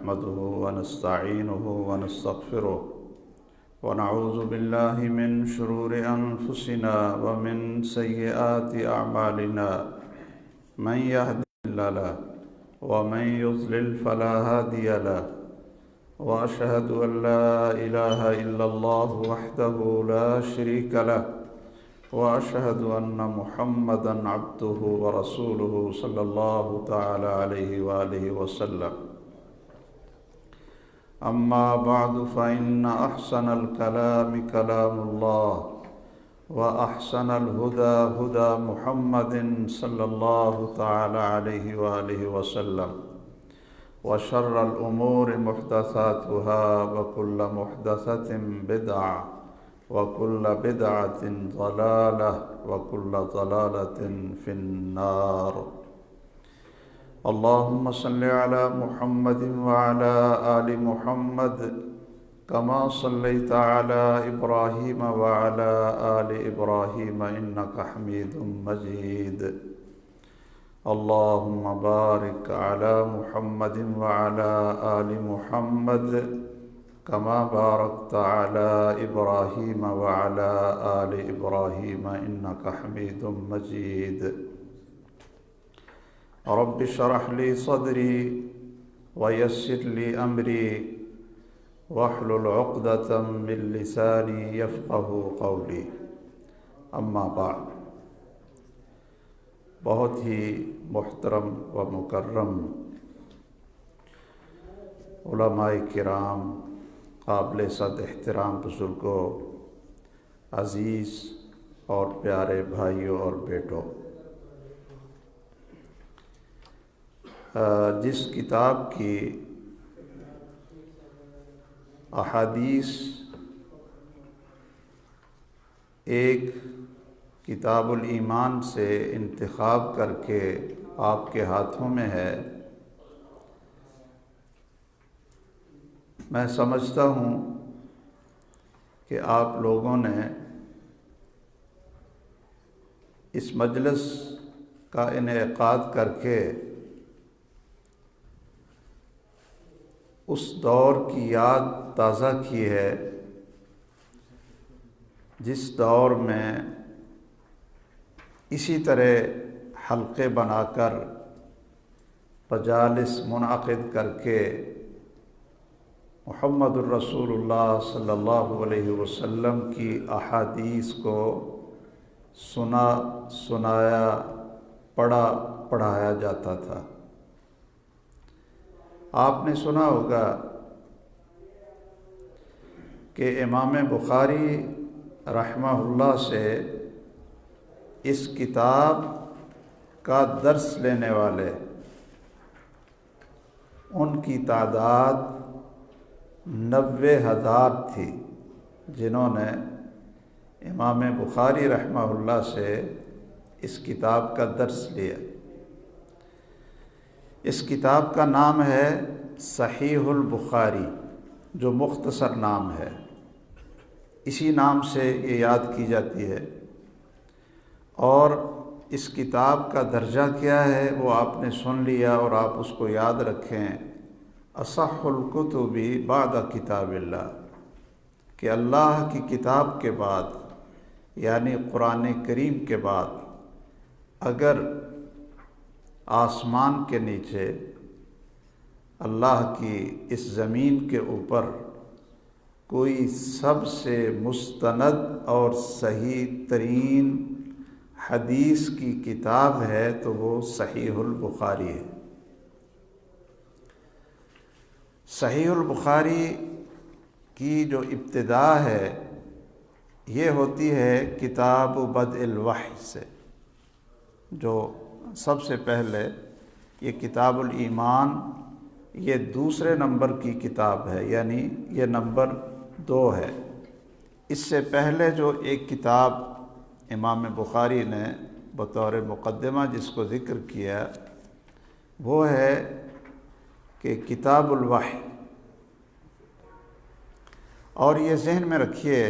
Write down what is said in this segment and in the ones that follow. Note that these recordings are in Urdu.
نحمده ونستعينه ونستغفره ونعوذ بالله من شرور أنفسنا ومن سيئات أعمالنا من يهده الله له ومن يضلل فلا هادي له وأشهد أن لا إله إلا الله وحده لا شريك له وأشهد أن محمدًا عبده ورسوله صلى الله تعالى عليه وآله وسلم أما بعد فإن أحسن الكلام كلام الله وأحسن الهدى هدى محمد صلى الله تعالى عليه وآله وسلم وشر الأمور محدثاتها وكل محدثة بدعة وكل بدعة ضلالة وكل ضلالة في النار اللهم صل على محمد وعلى آل محمد كما صليت على إبراهيم وعلى آل إبراهيم إنك حميد مجيد اللهم بارك على محمد وعلى آل محمد كما باركت على إبراهيم وعلى آل إبراهيم إنك حميد مجيد رب اشرح لي صدري ويسر لي أمري واحلل عقدة من لساني يفقه قولي اما بعد بہت ہی محترم و مکرم علماء کرام، قابل صد احترام بزرگوں، عزیز اور پیارے بھائیوں اور بیٹوں، جس کتاب کی احادیث ایک کتاب الایمان سے انتخاب کر کے آپ کے ہاتھوں میں ہے، میں سمجھتا ہوں کہ آپ لوگوں نے اس مجلس کا انعقاد کر کے اس دور کی یاد تازہ کی ہے جس دور میں اسی طرح حلقے بنا کر مجالس منعقد کر کے محمد الرسول اللہ صلی اللہ علیہ وسلم کی احادیث کو سنایا پڑھایا جاتا تھا۔ آپ نے سنا ہوگا کہ امام بخاری رحمہ اللہ سے اس کتاب کا درس لینے والے ان کی تعداد 90,000 تھی جنہوں نے امام بخاری رحمہ اللہ سے اس کتاب کا درس لیا۔ اس کتاب کا نام ہے صحیح البخاری، جو مختصر نام ہے، اسی نام سے یہ یاد کی جاتی ہے۔ اور اس کتاب کا درجہ کیا ہے وہ آپ نے سن لیا، اور آپ اس کو یاد رکھیں، اصح الکتب بعد کتاب اللہ، کہ اللہ کی کتاب کے بعد یعنی قرآن کریم کے بعد اگر آسمان کے نیچے اللہ کی اس زمین کے اوپر کوئی سب سے مستند اور صحیح ترین حدیث کی کتاب ہے تو وہ صحیح البخاری ہے۔ صحیح البخاری کی جو ابتدا ہے یہ ہوتی ہے کتاب بدء الوحی سے، جو سب سے پہلے یہ کتاب الایمان یہ دوسرے نمبر کی کتاب ہے، یعنی یہ نمبر 2 ہے۔ اس سے پہلے جو ایک کتاب امام بخاری نے بطور مقدمہ جس کو ذکر کیا وہ ہے کہ کتاب الوحی، اور یہ ذہن میں رکھیے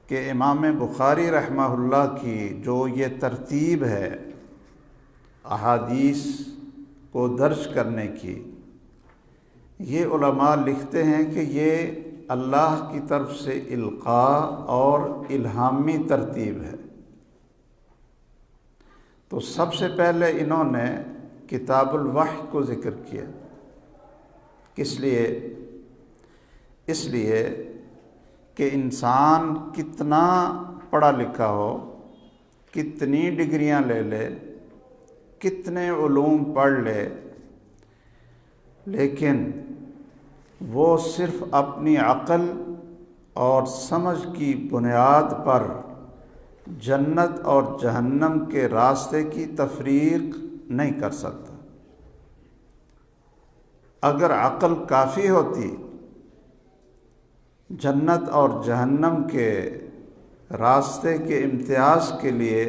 کہ امام بخاری رحمہ اللہ کی جو یہ ترتیب ہے احادیث کو درج کرنے کی، یہ علماء لکھتے ہیں کہ یہ اللہ کی طرف سے القاء اور الہامی ترتیب ہے۔ تو سب سے پہلے انہوں نے کتاب الوحی کو ذکر کیا۔ کس لیے؟ اس لیے کہ انسان کتنا پڑھا لکھا ہو، کتنی ڈگریاں لے لے، کتنے علوم پڑھ لے، لیکن وہ صرف اپنی عقل اور سمجھ کی بنیاد پر جنت اور جہنم کے راستے کی تفریق نہیں کر سکتا۔ اگر عقل کافی ہوتی جنت اور جہنم کے راستے کے امتیاز کے لیے،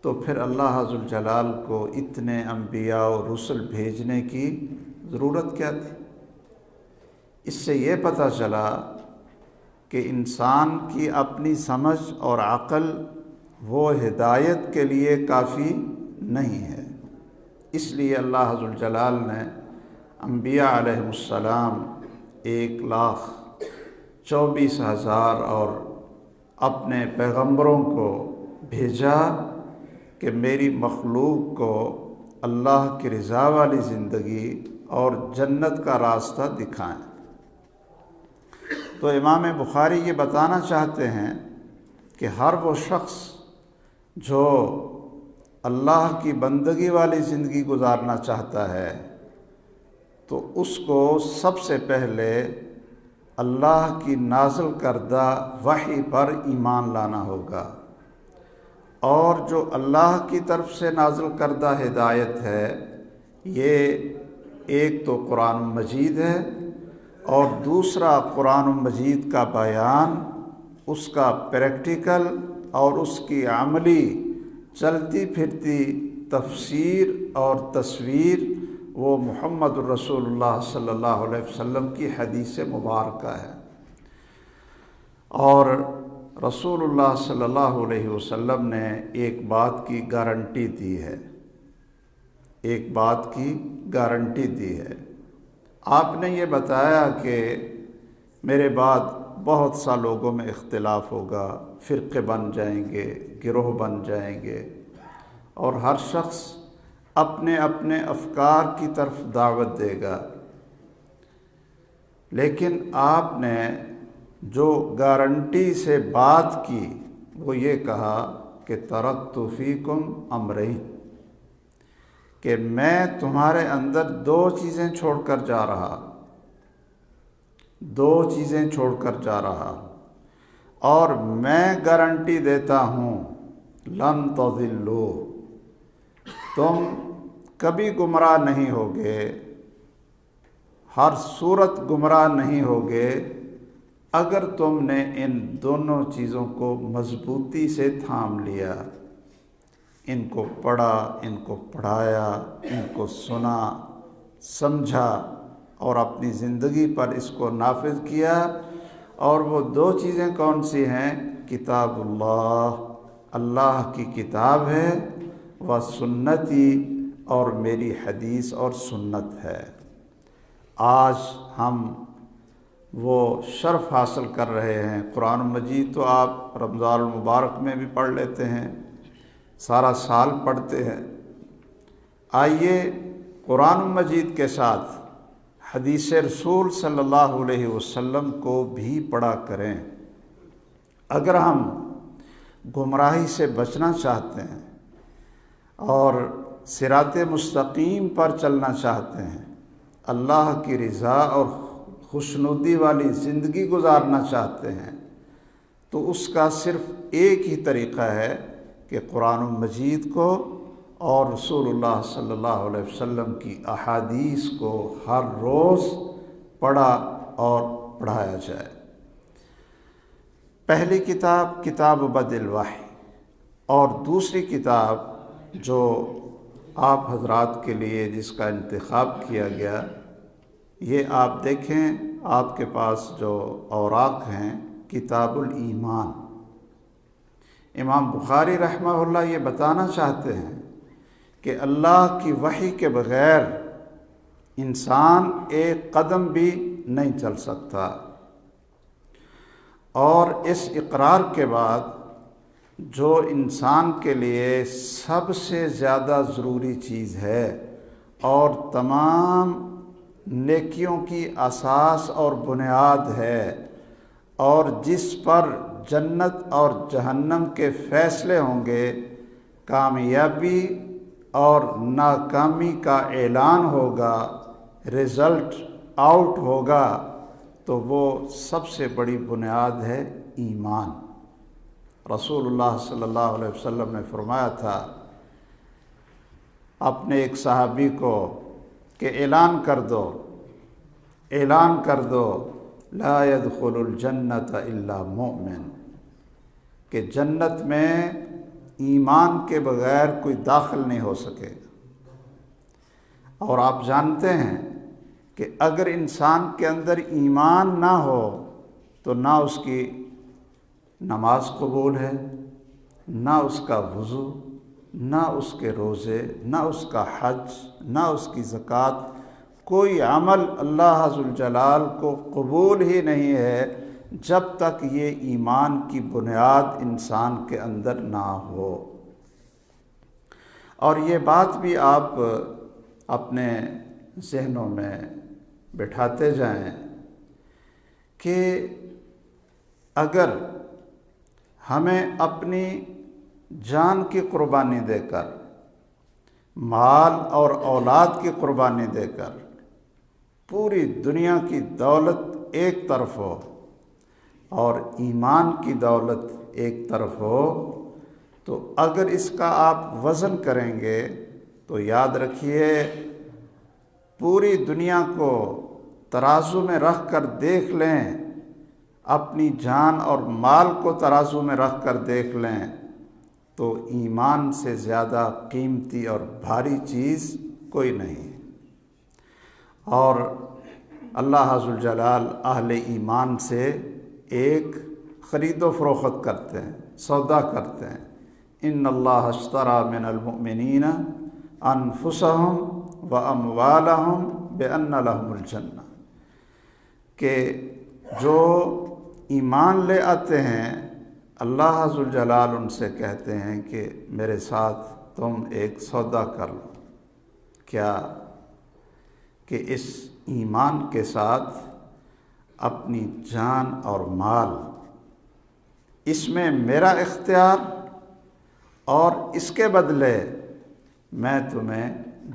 تو پھر اللہ ذوالجلال کو اتنے انبیاء و رسل بھیجنے کی ضرورت کیا تھی؟ اس سے یہ پتہ چلا کہ انسان کی اپنی سمجھ اور عقل وہ ہدایت کے لیے کافی نہیں ہے۔ اس لیے اللہ ذوالجلال نے انبیاء علیہ السلام 1,24,000 اور اپنے پیغمبروں کو بھیجا کہ میری مخلوق کو اللہ کی رضا والی زندگی اور جنت کا راستہ دکھائیں۔ تو امام بخاری یہ بتانا چاہتے ہیں کہ ہر وہ شخص جو اللہ کی بندگی والی زندگی گزارنا چاہتا ہے تو اس کو سب سے پہلے اللہ کی نازل کردہ وحی پر ایمان لانا ہوگا، اور جو اللہ کی طرف سے نازل کردہ ہدایت ہے یہ ایک تو قرآن مجید ہے، اور دوسرا قرآن مجید کا بیان، اس کا پریکٹیکل اور اس کی عملی چلتی پھرتی تفسیر اور تصویر وہ محمد الرسول اللہ صلی اللہ علیہ وسلم کی حدیث مبارکہ ہے۔ اور رسول اللہ صلی اللہ علیہ وسلم نے ایک بات کی گارنٹی دی ہے، ایک بات کی گارنٹی دی ہے۔ آپ نے یہ بتایا کہ میرے بعد بہت سا لوگوں میں اختلاف ہوگا، فرقے بن جائیں گے، گروہ بن جائیں گے، اور ہر شخص اپنے اپنے افکار کی طرف دعوت دے گا، لیکن آپ نے جو گارنٹی سے بات کی وہ یہ کہا کہ ترکت فیکم امرین، کہ میں تمہارے اندر دو چیزیں چھوڑ کر جا رہا، دو چیزیں چھوڑ کر جا رہا، اور میں گارنٹی دیتا ہوں لن تضلوا، تم کبھی گمراہ نہیں ہوگے، ہر صورت گمراہ نہیں ہوگے اگر تم نے ان دونوں چیزوں کو مضبوطی سے تھام لیا، ان کو پڑھا، ان کو پڑھایا، ان کو سنا، سمجھا اور اپنی زندگی پر اس کو نافذ کیا۔ اور وہ دو چیزیں کون سی ہیں؟ کتاب اللہ، اللہ کی کتاب ہے، و سنتی، اور میری حدیث اور سنت ہے۔ آج ہم وہ شرف حاصل کر رہے ہیں۔ قرآن مجید تو آپ رمضان المبارک میں بھی پڑھ لیتے ہیں، سارا سال پڑھتے ہیں۔ آئیے قرآن مجید کے ساتھ حدیث رسول صلی اللہ علیہ وسلم کو بھی پڑھا کریں۔ اگر ہم گمراہی سے بچنا چاہتے ہیں اور صراط مستقیم پر چلنا چاہتے ہیں، اللہ کی رضا اور خوشنودی والی زندگی گزارنا چاہتے ہیں، تو اس کا صرف ایک ہی طریقہ ہے کہ قرآن مجید کو اور رسول اللہ صلی اللہ علیہ وسلم کی احادیث کو ہر روز پڑھا اور پڑھایا جائے۔ پہلی کتاب کتاب بدء الوحی، اور دوسری کتاب جو آپ حضرات کے لیے جس کا انتخاب کیا گیا، یہ آپ دیکھیں آپ کے پاس جو اوراق ہیں، کتاب الایمان۔ امام بخاری رحمہ اللہ یہ بتانا چاہتے ہیں کہ اللہ کی وحی کے بغیر انسان ایک قدم بھی نہیں چل سکتا۔ اور اس اقرار کے بعد جو انسان کے لیے سب سے زیادہ ضروری چیز ہے اور تمام نیکیوں کی اساس اور بنیاد ہے، اور جس پر جنت اور جہنم کے فیصلے ہوں گے، کامیابی اور ناکامی کا اعلان ہوگا، رزلٹ آؤٹ ہوگا، تو وہ سب سے بڑی بنیاد ہے ایمان۔ رسول اللہ صلی اللہ علیہ وسلم نے فرمایا تھا اپنے ایک صحابی کو کہ اعلان کر دو لا يدخل الجنت الا مؤمن، کہ جنت میں ایمان کے بغیر کوئی داخل نہیں ہو سکے گا۔ اور آپ جانتے ہیں کہ اگر انسان کے اندر ایمان نہ ہو تو نہ اس کی نماز قبول ہے، نہ اس کا وضو، نہ اس کے روزے، نہ اس کا حج، نہ اس کی زکوٰۃ، کوئی عمل اللہ ذوالجلال کو قبول ہی نہیں ہے جب تک یہ ایمان کی بنیاد انسان کے اندر نہ ہو۔ اور یہ بات بھی آپ اپنے ذہنوں میں بٹھاتے جائیں کہ اگر ہمیں اپنی جان کی قربانی دے کر، مال اور اولاد کی قربانی دے کر پوری دنیا کی دولت ایک طرف ہو اور ایمان کی دولت ایک طرف ہو، تو اگر اس کا آپ وزن کریں گے تو یاد رکھیے پوری دنیا کو ترازو میں رکھ کر دیکھ لیں، اپنی جان اور مال کو ترازو میں رکھ کر دیکھ لیں تو ایمان سے زیادہ قیمتی اور بھاری چیز کوئی نہیں۔ اور اللہ ذوالجلال اہل ایمان سے ایک خرید و فروخت کرتے ہیں، سودا کرتے ہیں۔ ان اللہ اشتری من المؤمنین انفسهم واموالهم بان لهم الجنہ، کہ جو ایمان لے آتے ہیں اللہ ذوالجلال ان سے کہتے ہیں کہ میرے ساتھ تم ایک سودا کر لو، کیا کہ اس ایمان کے ساتھ اپنی جان اور مال، اس میں میرا اختیار، اور اس کے بدلے میں تمہیں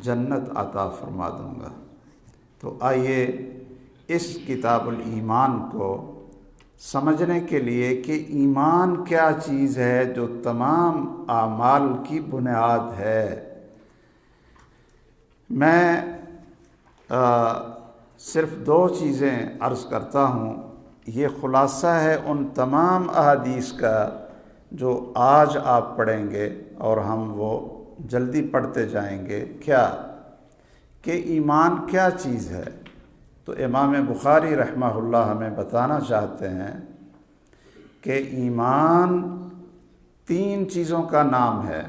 جنت عطا فرما دوں گا۔ تو آئیے اس کتاب الایمان کو سمجھنے کے لیے کہ ایمان کیا چیز ہے جو تمام اعمال کی بنیاد ہے، میں صرف 2 چیزیں عرض کرتا ہوں۔ یہ خلاصہ ہے ان تمام احادیث کا جو آج آپ پڑھیں گے اور ہم وہ جلدی پڑھتے جائیں گے۔ کیا کہ ایمان کیا چیز ہے؟ تو امام بخاری رحمہ اللہ ہمیں بتانا چاہتے ہیں کہ ایمان 3 چیزوں کا نام ہے۔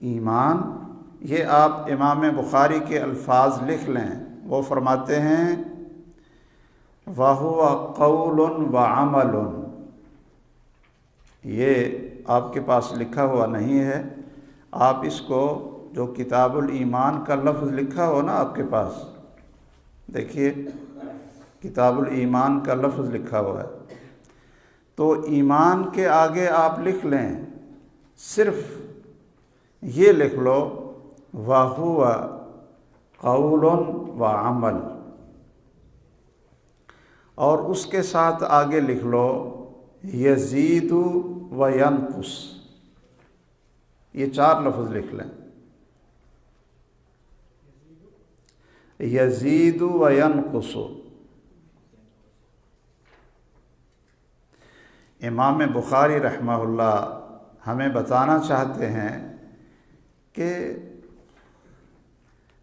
ایمان، یہ آپ امام بخاری کے الفاظ لکھ لیں، وہ فرماتے ہیں وَهُوَ قَوْلٌ وَعَمَلٌ۔ یہ آپ کے پاس لکھا ہوا نہیں ہے، آپ اس کو جو کتاب الایمان کا لفظ لکھا ہو نا آپ کے پاس، دیکھیے کتاب الایمان کا لفظ لکھا ہوا ہے، تو ایمان کے آگے آپ لکھ لیں، صرف یہ لکھ لو وَهُوَ قَوْلٌ وَعَمَلٌ، اور اس کے ساتھ آگے لکھ لو یزید و ینقص، یہ 4 لفظ لکھ لیں، یزید و ینقص۔ امام بخاری رحمہ اللہ ہمیں بتانا چاہتے ہیں کہ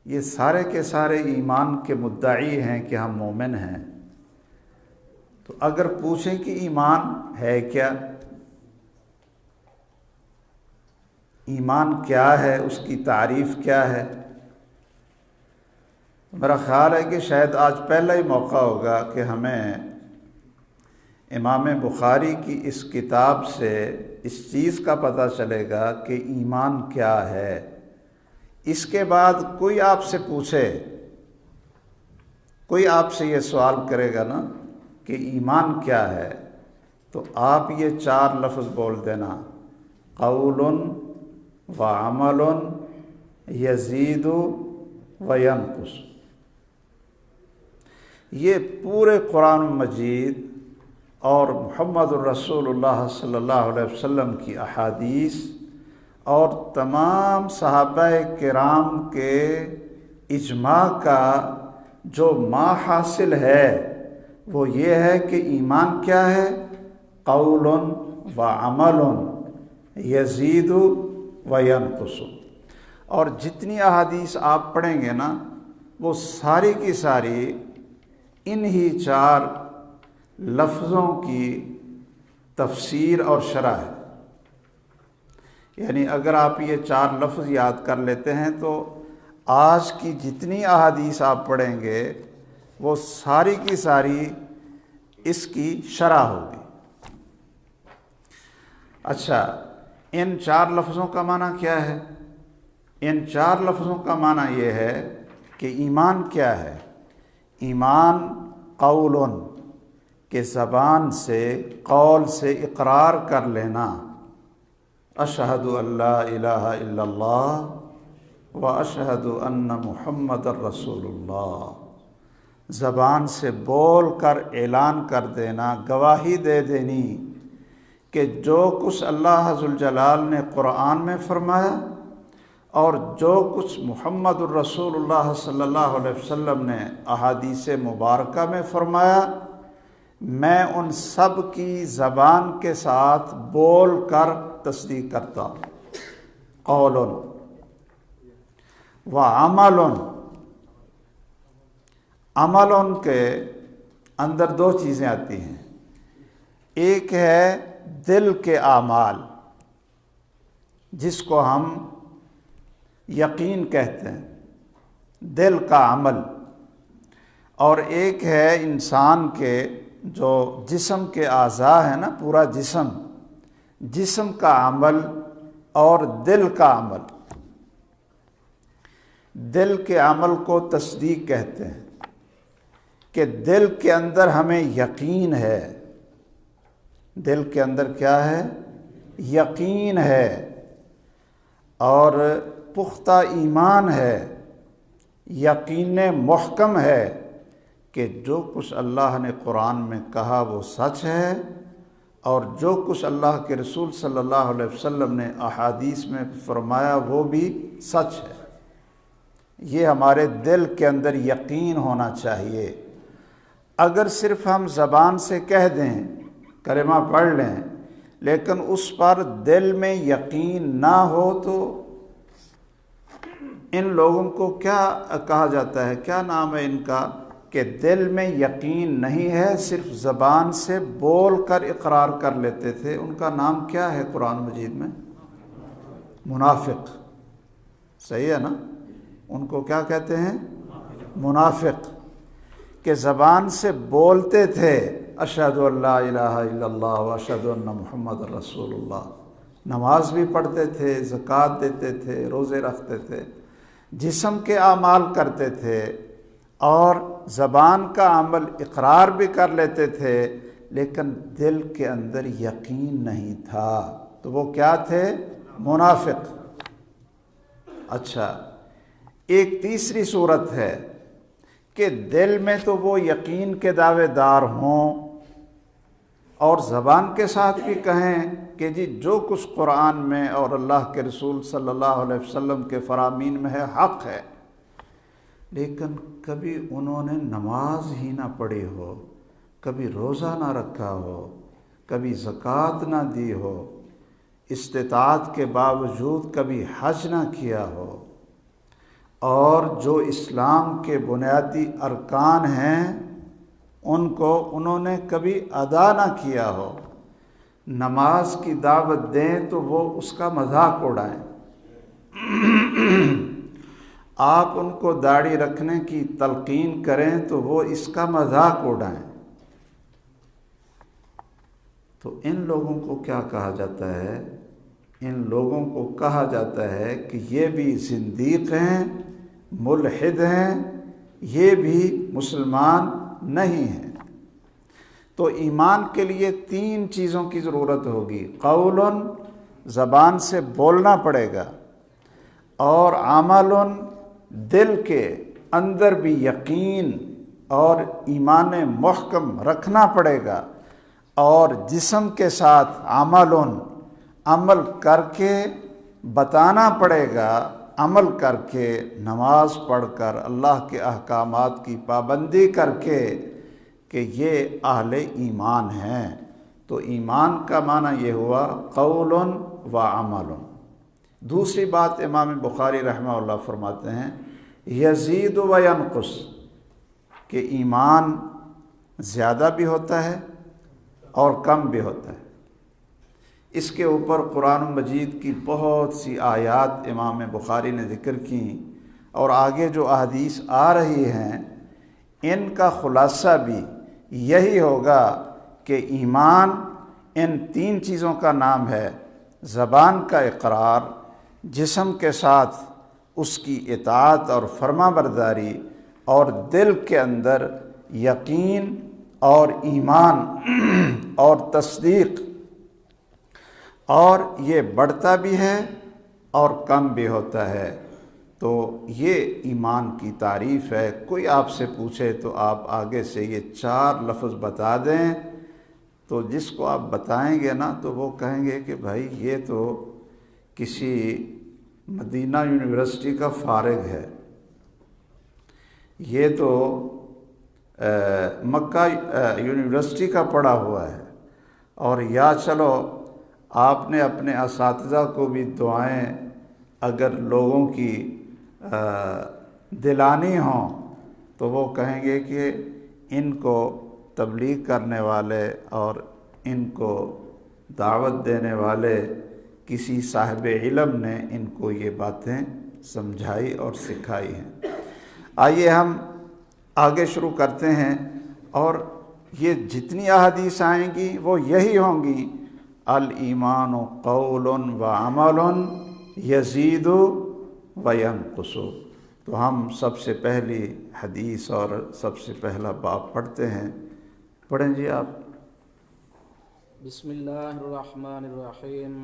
یہ سارے کے سارے ایمان کے مدعی ہیں کہ ہم مومن ہیں، تو اگر پوچھیں کہ ایمان ہے کیا، ایمان کیا ہے، اس کی تعریف کیا ہے، میرا خیال ہے کہ شاید آج پہلا ہی موقع ہوگا کہ ہمیں امام بخاری کی اس کتاب سے اس چیز کا پتہ چلے گا کہ ایمان کیا ہے۔ اس کے بعد کوئی آپ سے پوچھے، کوئی آپ سے یہ سوال کرے گا نا کہ ایمان کیا ہے، تو آپ یہ 4 لفظ بول دینا: قول و عمل یزید و ینقص۔ یہ پورے قرآن مجید اور محمد الرسول اللہ صلی اللہ علیہ وسلم کی احادیث اور تمام صحابہ کرام کے اجماع کا جو حاصل ہے وہ یہ ہے کہ ایمان کیا ہے؟ قول و عمل یزید و ینقص۔ اور جتنی احادیث آپ پڑھیں گے نا وہ ساری کی ساری انہی 4 لفظوں کی تفسیر اور شرح ہے۔ یعنی اگر آپ یہ 4 لفظ یاد کر لیتے ہیں تو آج کی جتنی احادیث آپ پڑھیں گے وہ ساری کی ساری اس کی شرح ہوگی۔ اچھا، ان 4 لفظوں کا معنی کیا ہے؟ ان 4 لفظوں کا معنی یہ ہے کہ ایمان کیا ہے؟ ایمان قول، کہ زبان سے، قول سے اقرار کر لینا، اشہد ان لا الہ الا اللہ و اشہد ان محمد الرسول اللہ، زبان سے بول کر اعلان کر دینا، گواہی دے دینی کہ جو کچھ اللہ ذوالجلال نے قرآن میں فرمایا اور جو کچھ محمد الرسول اللہ صلی اللہ علیہ وسلم نے احادیث مبارکہ میں فرمایا، میں ان سب کی زبان کے ساتھ بول کر تصدیق کرتا ہوں۔ قول و عمل، عمل کے اندر 2 چیزیں آتی ہیں، ایک ہے دل کے اعمال جس کو ہم یقین کہتے ہیں، دل کا عمل، اور ایک ہے انسان کے جو جسم کے اعضاء ہے نا، پورا جسم، جسم کا عمل اور دل کا عمل۔ دل کے عمل کو تصدیق کہتے ہیں کہ دل کے اندر ہمیں یقین ہے، دل کے اندر کیا ہے؟ یقین ہے اور پختہ ایمان ہے، یقین محکم ہے کہ جو کچھ اللہ نے قرآن میں کہا وہ سچ ہے، اور جو کچھ اللہ کے رسول صلی اللہ علیہ وسلم نے احادیث میں فرمایا وہ بھی سچ ہے۔ یہ ہمارے دل کے اندر یقین ہونا چاہیے۔ اگر صرف ہم زبان سے کہہ دیں، کلمہ پڑھ لیں، لیکن اس پر دل میں یقین نہ ہو تو ان لوگوں کو کیا کہا جاتا ہے، کیا نام ہے ان کا، کہ دل میں یقین نہیں ہے، صرف زبان سے بول کر اقرار کر لیتے تھے۔ ان کا نام کیا ہے قرآن مجید میں؟ منافق۔ صحیح ہے نا؟ ان کو کیا کہتے ہیں؟ منافق، کہ زبان سے بولتے تھے اشہد ان لا الہ الا اللہ و اشہد ان محمد رسول اللہ، نماز بھی پڑھتے تھے، زکوٰۃ دیتے تھے، روزے رکھتے تھے، جسم کے اعمال کرتے تھے اور زبان کا عمل اقرار بھی کر لیتے تھے، لیکن دل کے اندر یقین نہیں تھا، تو وہ کیا تھے؟ منافق۔ اچھا، ایک تیسری صورت ہے کہ دل میں تو وہ یقین کے دعوے دار ہوں اور زبان کے ساتھ بھی کہیں کہ جی جو کچھ قرآن میں اور اللہ کے رسول صلی اللہ علیہ وسلم کے فرامین میں ہے حق ہے، لیکن کبھی انہوں نے نماز ہی نہ پڑھی ہو، کبھی روزہ نہ رکھا ہو، کبھی زکوٰۃ نہ دی ہو، استطاعت کے باوجود کبھی حج نہ کیا ہو، اور جو اسلام کے بنیادی ارکان ہیں ان کو انہوں نے کبھی ادا نہ کیا ہو، نماز کی دعوت دیں تو وہ اس کا مذاق اڑائیں، آپ ان کو داڑھی رکھنے کی تلقین کریں تو وہ اس کا مذاق اڑائیں۔ تو ان لوگوں کو کیا کہا جاتا ہے؟ ان لوگوں کو کہا جاتا ہے کہ یہ بھی زندیق ہیں، ملحد ہیں، یہ بھی مسلمان نہیں ہیں۔ تو ایمان کے لیے 3 چیزوں کی ضرورت ہوگی۔ قول، زبان سے بولنا پڑے گا، اور عمل، دل کے اندر بھی یقین اور ایمان محکم رکھنا پڑے گا، اور جسم کے ساتھ عمل کر کے بتانا پڑے گا، عمل کر کے، نماز پڑھ کر، اللہ کے احکامات کی پابندی کر کے، کہ یہ اہل ایمان ہیں۔ تو ایمان کا معنی یہ ہوا قول و عمل۔ دوسری بات امام بخاری رحمہ اللہ فرماتے ہیں یزید و ینقص، کہ ایمان زیادہ بھی ہوتا ہے اور کم بھی ہوتا ہے۔ اس کے اوپر قرآن مجید کی بہت سی آیات امام بخاری نے ذکر کی، اور آگے جو احادیث آ رہی ہیں ان کا خلاصہ بھی یہی ہوگا کہ ایمان ان 3 چیزوں کا نام ہے: زبان کا اقرار، جسم کے ساتھ اس کی اطاعت اور فرما برداری، اور دل کے اندر یقین اور ایمان اور تصدیق۔ اور یہ بڑھتا بھی ہے اور کم بھی ہوتا ہے۔ تو یہ ایمان کی تعریف ہے۔ کوئی آپ سے پوچھے تو آپ آگے سے یہ 4 لفظ بتا دیں، تو جس کو آپ بتائیں گے نا تو وہ کہیں گے کہ بھائی یہ تو کسی مدینہ یونیورسٹی کا فارغ ہے، یہ تو مکہ یونیورسٹی کا پڑھا ہوا ہے، اور یا چلو آپ نے اپنے اساتذہ کو بھی دعائیں اگر لوگوں کی دلانی ہوں تو وہ کہیں گے کہ ان کو تبلیغ کرنے والے اور ان کو دعوت دینے والے کسی صاحب علم نے ان کو یہ باتیں سمجھائی اور سکھائی ہیں۔ آئیے ہم آگے شروع کرتے ہیں، اور یہ جتنی احادیث آئیں گی وہ یہی ہوں گی: الایمان قول و عمل یزید و ینقص۔ تو ہم سب سے پہلی حدیث اور سب سے پہلا باب پڑھتے ہیں۔ پڑھیں جی آپ۔ بسم اللہ الرحمن الرحیم،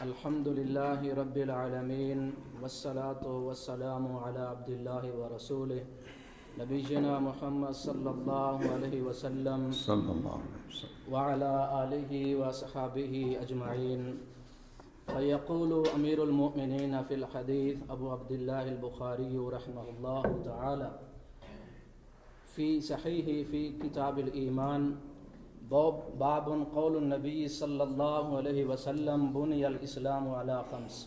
الحمد للہ رب العالمین، والصلاة والسلام علی عبد اللہ ورسولہ نبینا محمد صلی اللہ علیہ وسلم وعلی آلہ وصحابہ اجمعین۔ فیقول امیر المؤمنین فی الحدیث ابو عبد اللہ البخاری رحمہ اللہ تعالی فی صحیح فی کتاب الایمان، باب قول النبی صلی اللہ علیہ وسلم بنی الاسلام علی 5۔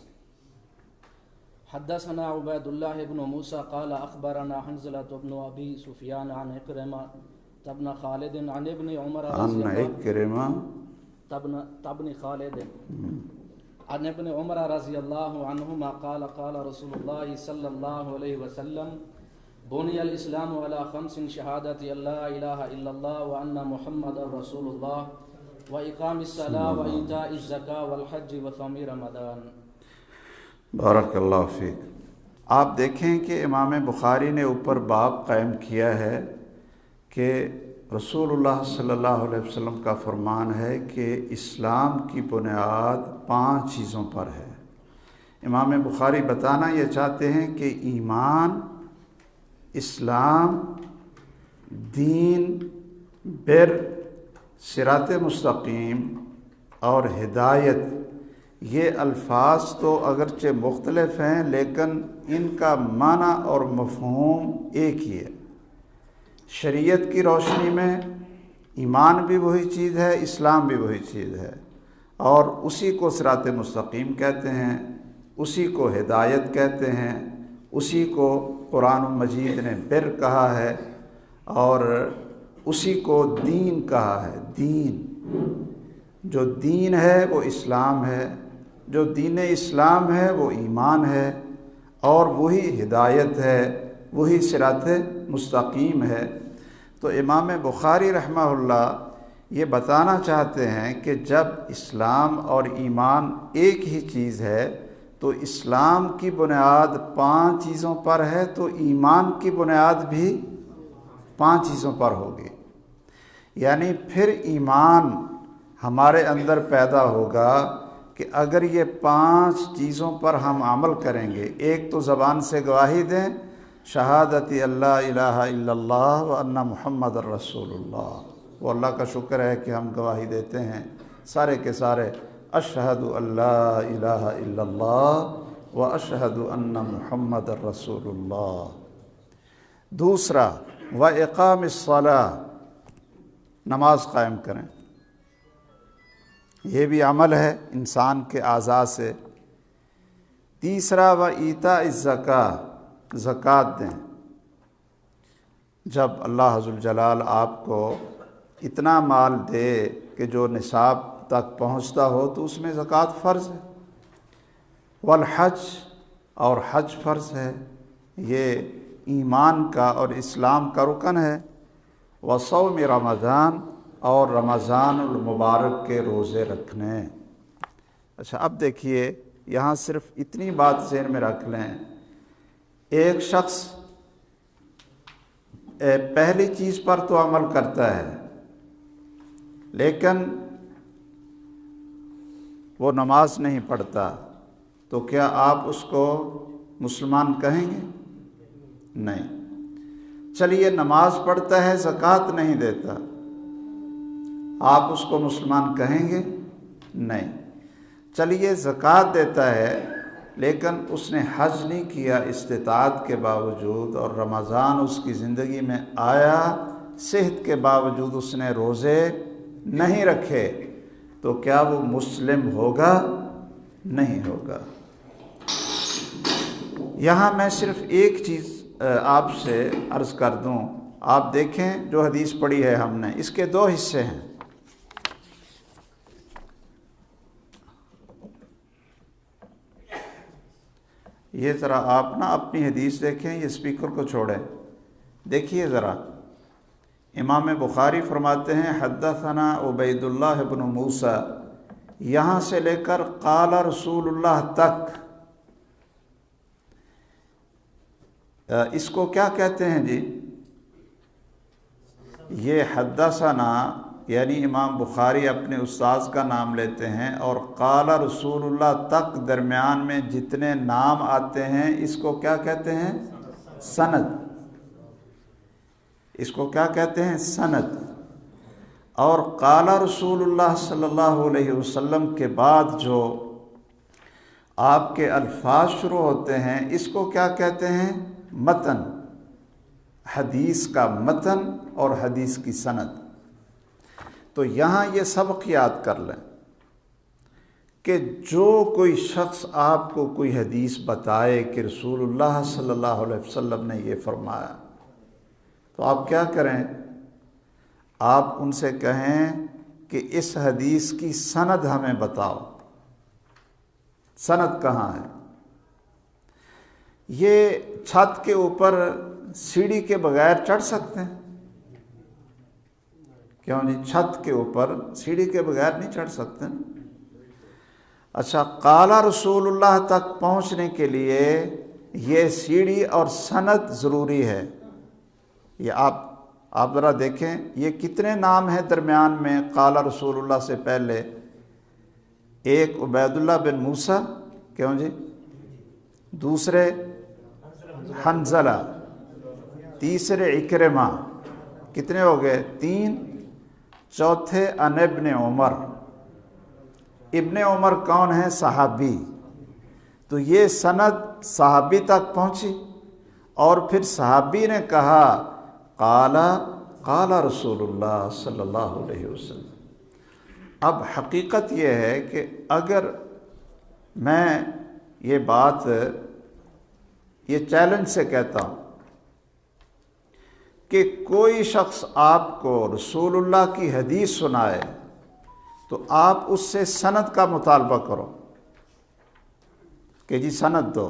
حدثنا عبید اللہ بن موسیٰ قال اخبرنا حنظلة بن ابی سفیان عن اکرمہ تبن خالد عن ابن عمر رضی عن ابن عمر رضی اللہ عنہما قال قال رسول اللہ صلی اللہ علیہ وسلم بنی الاسلام علی 5: شہادت اللہ الہ الا اللہ وان محمد رسول اللہ واقام الصلاۃ وایتاء الزکاۃ والحج وصوم رمضان۔ بارک اللہ فیک۔ آپ دیکھیں کہ امام بخاری نے اوپر باب قائم کیا ہے کہ رسول اللہ صلی اللہ علیہ وسلم کا فرمان ہے کہ اسلام کی بنیاد 5 چیزوں پر ہے۔ امام بخاری بتانا یہ چاہتے ہیں کہ ایمان، اسلام، دین، بر، صراط مستقیم اور ہدایت، یہ الفاظ تو اگرچہ مختلف ہیں لیکن ان کا معنی اور مفہوم ایک ہی ہے۔ شریعت کی روشنی میں ایمان بھی وہی چیز ہے، اسلام بھی وہی چیز ہے، اور اسی کو صراط مستقیم کہتے ہیں، اسی کو ہدایت کہتے ہیں، اسی کو قرآن مجید نے بر کہا ہے، اور اسی کو دین کہا ہے۔ دین، جو دین ہے وہ اسلام ہے، جو دین اسلام ہے وہ ایمان ہے، اور وہی ہدایت ہے، وہی صراط مستقیم ہے۔ تو امام بخاری رحمہ اللہ یہ بتانا چاہتے ہیں کہ جب اسلام اور ایمان ایک ہی چیز ہے تو اسلام کی بنیاد 5 چیزوں پر ہے، تو ایمان کی بنیاد بھی 5 چیزوں پر ہوگی۔ یعنی پھر ایمان ہمارے اندر پیدا ہوگا کہ اگر یہ 5 چیزوں پر ہم عمل کریں گے، ایک تو زبان سے گواہی دیں شہادت اللہ الہ الا اللہ وان محمد الرسول اللہ، وہ اللہ کا شکر ہے کہ ہم گواہی دیتے ہیں سارے کے سارے اشہد اللہ الہ الا اللہ واشہد ان محمد الرسول اللہ۔ دوسرا واقام الصلاۃ، نماز قائم کریں، یہ بھی عمل ہے انسان کے اعضاء سے۔ تیسرا وایتاء الزکوٰۃ، زکوٰۃ دیں۔ جب اللہ ذوالجلال آپ کو اتنا مال دے کہ جو نصاب تک پہنچتا ہو تو اس میں زکوٰۃ فرض ہے۔ والحج، اور حج فرض ہے، یہ ایمان کا اور اسلام کا رکن ہے۔ وصوم رمضان، اور رمضان المبارک کے روزے رکھنے۔ اچھا اب دیکھیے یہاں صرف اتنی بات ذہن میں رکھ لیں، ایک شخص پہلی چیز پر تو عمل کرتا ہے لیکن وہ نماز نہیں پڑھتا، تو کیا آپ اس کو مسلمان کہیں گے؟ نہیں۔ چلیے نماز پڑھتا ہے زکوٰۃ نہیں دیتا، آپ اس کو مسلمان کہیں گے؟ نہیں۔ چلیے زکوٰۃ دیتا ہے لیکن اس نے حج نہیں کیا استطاعت کے باوجود، اور رمضان اس کی زندگی میں آیا، صحت کے باوجود اس نے روزے نہیں رکھے، تو کیا وہ مسلم ہوگا؟ نہیں ہوگا۔ یہاں میں صرف ایک چیز آپ سے عرض کر دوں، آپ دیکھیں جو حدیث پڑھی ہے ہم نے، اس کے 2 حصے ہیں۔ یہ ذرا آپ نا اپنی حدیث دیکھیں، یہ اسپیکر کو چھوڑیں، دیکھیے ذرا۔ امام بخاری فرماتے ہیں حدثنا عبید اللہ بن موسیٰ، یہاں سے لے کر قال رسول اللہ تک، اس کو کیا کہتے ہیں جی؟ یہ حدثنا یعنی امام بخاری اپنے استاذ کا نام لیتے ہیں، اور قال رسول اللہ تک درمیان میں جتنے نام آتے ہیں اس کو کیا کہتے ہیں؟ سند۔ اس کو کیا کہتے ہیں؟ سند۔ اور قال رسول اللہ صلی اللہ علیہ وسلم کے بعد جو آپ کے الفاظ شروع ہوتے ہیں اس کو کیا کہتے ہیں؟ متن۔ حدیث کا متن اور حدیث کی سند۔ تو یہاں یہ سبق یاد کر لیں کہ جو کوئی شخص آپ کو کوئی حدیث بتائے کہ رسول اللہ صلی اللہ علیہ وسلم نے یہ فرمایا، تو آپ کیا کریں؟ آپ ان سے کہیں کہ اس حدیث کی سند ہمیں بتاؤ، سند کہاں ہے؟ یہ چھت کے اوپر سیڑھی کے بغیر چڑھ سکتے ہیں؟ کیوں نہیں؟ چھت کے اوپر سیڑھی کے بغیر نہیں چڑھ سکتے۔ اچھا، قال رسول اللہ تک پہنچنے کے لیے یہ سیڑھی اور سند ضروری ہے۔ یہ آپ ذرا دیکھیں یہ کتنے نام ہیں درمیان میں قال رسول اللہ سے پہلے؟ ایک عبید اللہ بن موسیٰ، کیوں جی؟ دوسرے حنظلہ، تیسرے اکرمہ، کتنے ہو گئے؟ 3۔ چوتھے ان ابن عمر۔ ابن عمر کون ہیں؟ صحابی۔ تو یہ سند صحابی تک پہنچی، اور پھر صحابی نے کہا قال رسول اللہ صلی اللہ علیہ وسلم۔ اب حقیقت یہ ہے کہ اگر میں یہ بات یہ چیلنج سے کہتا ہوں کہ کوئی شخص آپ کو رسول اللہ کی حدیث سنائے تو آپ اس سے سند کا مطالبہ کرو کہ جی سند دو۔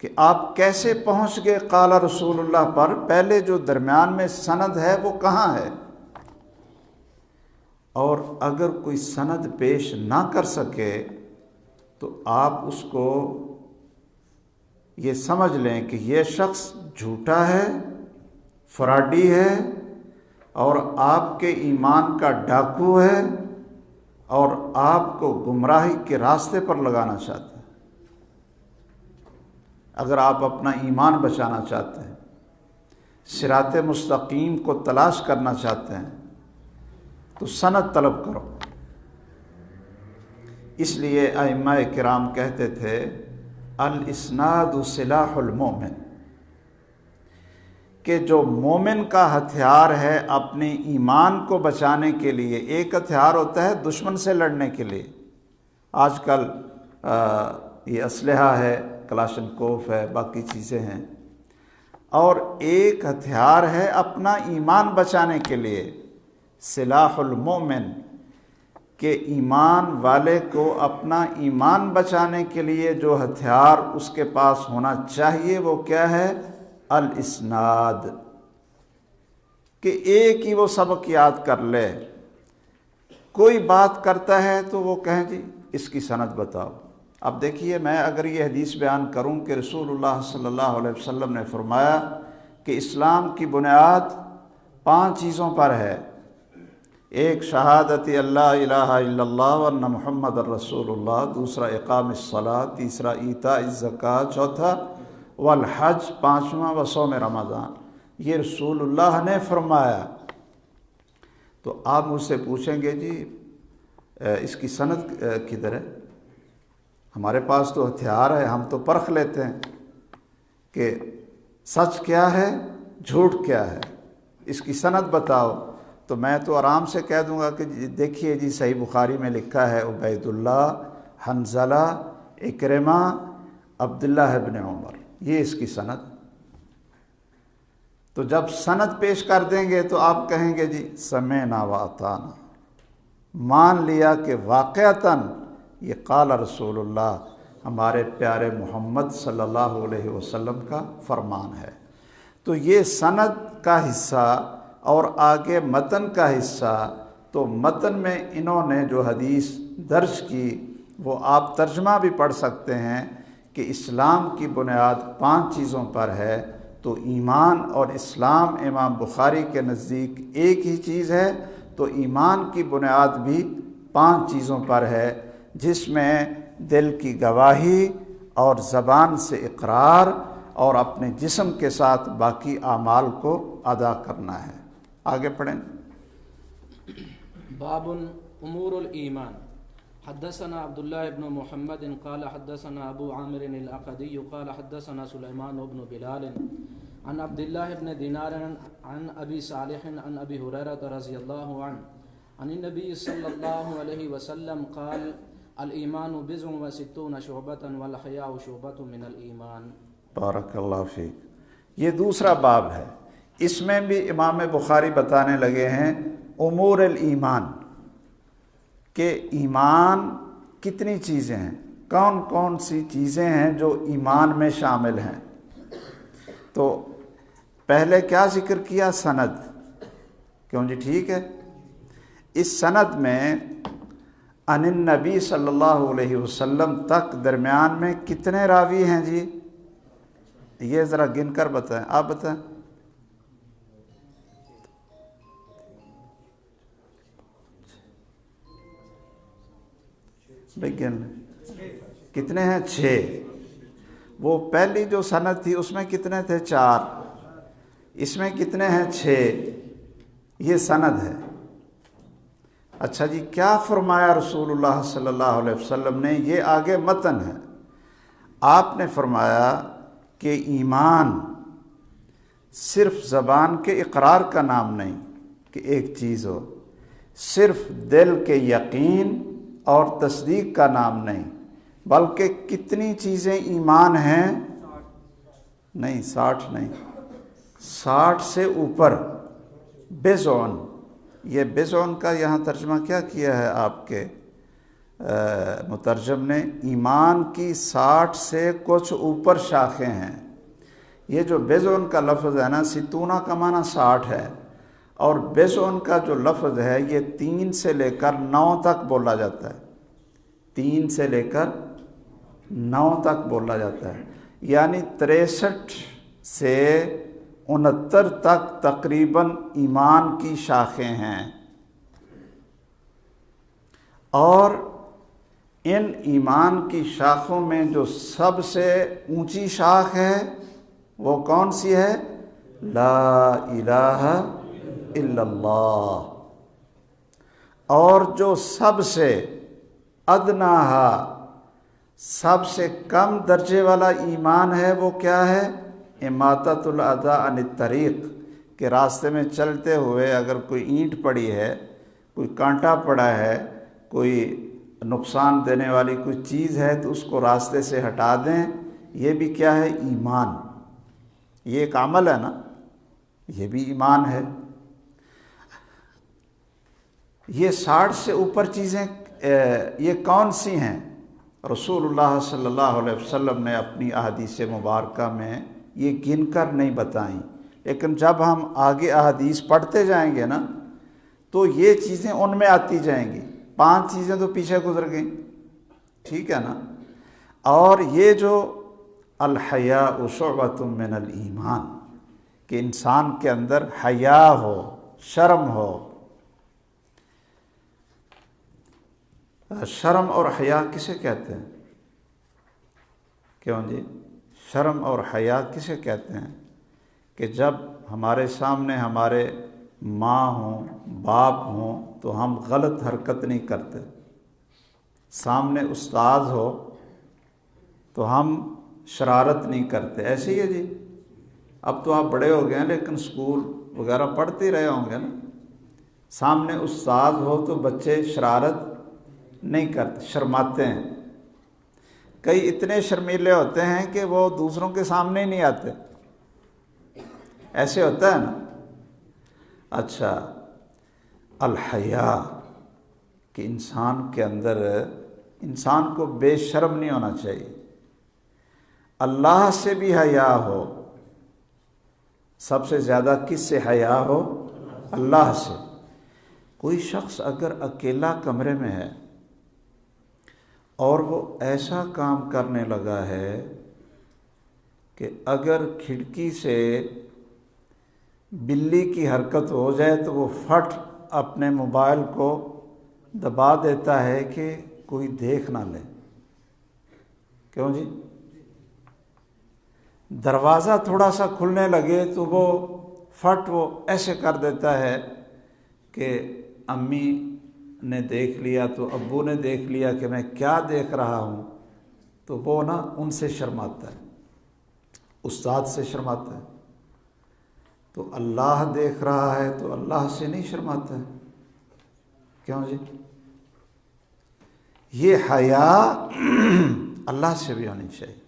کہ آپ کیسے پہنچ گئے قال رسول اللہ پر، پہلے جو درمیان میں سند ہے وہ کہاں ہے؟ اور اگر کوئی سند پیش نہ کر سکے تو آپ اس کو یہ سمجھ لیں کہ یہ شخص جھوٹا ہے، فراڈی ہے، اور آپ کے ایمان کا ڈاکو ہے، اور آپ کو گمراہی کے راستے پر لگانا چاہتا ہے۔ اگر آپ اپنا ایمان بچانا چاہتے ہیں، صراط مستقیم کو تلاش کرنا چاہتے ہیں، تو سند طلب کرو۔ اس لیے ائمہ کرام کہتے تھے الاسناد سلاح المومن، کہ جو مومن کا ہتھیار ہے اپنے ایمان کو بچانے کے لیے، ایک ہتھیار ہوتا ہے دشمن سے لڑنے کے لیے، آج کل یہ اسلحہ ہے، کلاشنکوف ہے، باقی چیزیں ہیں، اور ایک ہتھیار ہے اپنا ایمان بچانے کے لیے سلاح المومن، کہ ایمان والے کو اپنا ایمان بچانے کے لیے جو ہتھیار اس کے پاس ہونا چاہیے وہ کیا ہے؟ الاسناد، کہ ایک ہی وہ سبق یاد کر لے، کوئی بات کرتا ہے تو وہ کہیں جی اس کی سند بتاؤ۔ اب دیکھیے، میں اگر یہ حدیث بیان کروں کہ رسول اللہ صلی اللہ علیہ وسلم نے فرمایا کہ اسلام کی بنیاد 5 چیزوں پر ہے، ایک شہادت اللہ الہ الا اللہ وان محمد الرسول اللہ، دوسرا اقام الصلاۃ، تیسرا ایتاء الزکوٰۃ، چوتھا والحج، پانچواں وصوم رمضان، یہ رسول اللہ نے فرمایا۔ تو آپ مجھ سے پوچھیں گے جی اس کی سند کدھر ہے؟ ہمارے پاس تو ہتھیار ہے، ہم تو پرکھ لیتے ہیں کہ سچ کیا ہے، جھوٹ کیا ہے، اس کی سند بتاؤ۔ تو میں تو آرام سے کہہ دوں گا کہ دیکھیے جی صحیح بخاری میں لکھا ہے عبید اللہ، حنظلہ، اکرمہ، عبداللہ ابن عمر، یہ اس کی سند۔ تو جب سند پیش کر دیں گے تو آپ کہیں گے جی سمعنا واطعنا، مان لیا کہ واقعتاً یہ قال رسول اللہ، ہمارے پیارے محمد صلی اللہ علیہ وسلم کا فرمان ہے۔ تو یہ سند کا حصہ اور آگے متن کا حصہ، تو متن میں انہوں نے جو حدیث درج کی وہ آپ ترجمہ بھی پڑھ سکتے ہیں کہ اسلام کی بنیاد 5 چیزوں پر ہے۔ تو ایمان اور اسلام امام بخاری کے نزدیک ایک ہی چیز ہے، تو ایمان کی بنیاد بھی 5 چیزوں پر ہے، جس میں دل کی گواہی اور زبان سے اقرار اور اپنے جسم کے ساتھ باقی اعمال کو ادا کرنا ہے۔ آگے پڑھیں۔ باب امور الایمان۔ حدثنا عبد الله بن محمد قال حدثنا ابو عامر العقدي قال حدثنا سليمان بن بلال عن عبد الله بن دينار عن ابي صالح عن ابي هريره رضي الله عنه عن النبي صلى الله عليه وسلم قال الایمان بضع وستون شعبۃ والحیاء شعبۃ من الایمان۔ بارک اللہ فیک۔ یہ دوسرا باب ہے، اس میں بھی امام بخاری بتانے لگے ہیں امور الایمان، کہ ایمان کتنی چیزیں ہیں، کون کون سی چیزیں ہیں جو ایمان میں شامل ہیں۔ تو پہلے کیا ذکر کیا؟ سند۔ کیوں جی؟ ٹھیک ہے، اس سند میں عن النبی صلی اللہ علیہ وسلم تک درمیان میں کتنے راوی ہیں جی؟ یہ ذرا گن کر بتائیں، آپ بتائیں۔ بھائی گن کتنے ہیں؟ 6۔ وہ پہلی جو سند تھی اس میں کتنے تھے؟ 4۔ اس میں کتنے ہیں؟ 6۔ یہ سند ہے۔ اچھا جی، کیا فرمایا رسول اللہ صلی اللہ علیہ وسلم نے؟ یہ آگے متن ہے۔ آپ نے فرمایا کہ ایمان صرف زبان کے اقرار کا نام نہیں کہ ایک چیز ہو، صرف دل کے یقین اور تصدیق کا نام نہیں، بلکہ کتنی چیزیں ایمان ہیں؟ نہیں 60 نہیں، 60 سے اوپر۔ بضعن، یہ بضعن کا یہاں ترجمہ کیا کیا ہے آپ کے مترجم نے، ایمان کی 60 سے کچھ اوپر شاخیں ہیں۔ یہ جو بضعن کا لفظ ہے نا، ستونہ کا معنی 60 ہے، اور بضعن کا جو لفظ ہے یہ 3 سے لے کر 9 تک بولا جاتا ہے، 3 سے لے کر 9 تک بولا جاتا ہے، یعنی 63 سے 69 تک تقریباً ایمان کی شاخیں ہیں۔ اور ان ایمان کی شاخوں میں جو سب سے اونچی شاخ ہے وہ کون سی ہے؟ لا الہ الا اللہ۔ اور جو سب سے ادنیٰ، سب سے کم درجے والا ایمان ہے وہ کیا ہے؟ اماطۃ الاذی عن الطریق، کہ راستے میں چلتے ہوئے اگر کوئی اینٹ پڑی ہے، کوئی کانٹا پڑا ہے، کوئی نقصان دینے والی کوئی چیز ہے تو اس کو راستے سے ہٹا دیں، یہ بھی کیا ہے؟ ایمان۔ یہ ایک عمل ہے نا، یہ بھی ایمان ہے۔ یہ 60 سے اوپر چیزیں یہ کون سی ہیں؟ رسول اللہ صلی اللہ علیہ وسلم نے اپنی احادیث مبارکہ میں یہ گن کر نہیں بتائیں، لیکن جب ہم آگے احادیث پڑھتے جائیں گے نا تو یہ چیزیں ان میں آتی جائیں گی۔ 5 چیزیں تو پیچھے گزر گئیں، ٹھیک ہے نا۔ اور یہ جو الحیاء شعبۃ من الایمان، کہ انسان کے اندر حیا ہو، شرم ہو۔ شرم اور حیا کسے کہتے ہیں؟ کیوں جی؟ شرم اور حیا کسے کہتے ہیں؟ کہ جب ہمارے سامنے ہمارے ماں ہوں، باپ ہوں تو ہم غلط حرکت نہیں کرتے، سامنے استاد ہو تو ہم شرارت نہیں کرتے، ایسے ہی ہے جی۔ اب تو آپ بڑے ہو گئے ہیں لیکن اسکول وغیرہ پڑھتے ہی رہے ہوں گے نا، سامنے استاد ہو تو بچے شرارت نہیں کرتے، شرماتے ہیں۔ کئی اتنے شرمیلے ہوتے ہیں کہ وہ دوسروں کے سامنے ہی نہیں آتے، ایسے ہوتا ہے نا۔ اچھا، الحیا، کہ انسان کے اندر، انسان کو بے شرم نہیں ہونا چاہیے، اللہ سے بھی حیا ہو۔ سب سے زیادہ کس سے حیا ہو؟ اللہ سے۔ کوئی شخص اگر اکیلا کمرے میں ہے اور وہ ایسا کام کرنے لگا ہے کہ اگر کھڑکی سے بلی کی حرکت ہو جائے تو وہ فٹ اپنے موبائل کو دبا دیتا ہے کہ کوئی دیکھ نہ لے، کیوں جی؟ دروازہ تھوڑا سا کھلنے لگے تو وہ فٹ وہ ایسے کر دیتا ہے کہ امی نے دیکھ لیا تو ابو نے دیکھ لیا کہ میں کیا دیکھ رہا ہوں، تو وہ نا ان سے شرماتا ہے، استاد سے شرماتا ہے۔ تو اللہ دیکھ رہا ہے تو اللہ سے نہیں شرماتا ہے، کیوں جی؟ یہ حیا اللہ سے بھی ہونی چاہیے۔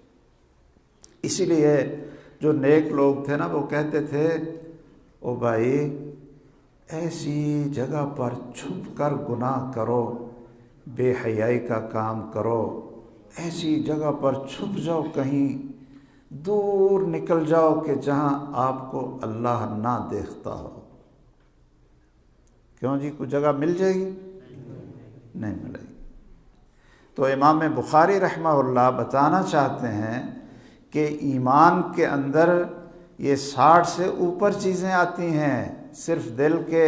اسی لیے جو نیک لوگ تھے نا وہ کہتے تھے، او بھائی ایسی جگہ پر چھپ کر گناہ کرو، بے حیائی کا کام کرو، ایسی جگہ پر چھپ جاؤ، کہیں دور نکل جاؤ کہ جہاں آپ کو اللہ نہ دیکھتا ہو۔ کیوں جی؟ کوئی جگہ مل جائے گی؟ نہیں ملے گی۔ تو امام بخاری رحمہ اللہ بتانا چاہتے ہیں کہ ایمان کے اندر یہ 60 سے اوپر چیزیں آتی ہیں، صرف دل کے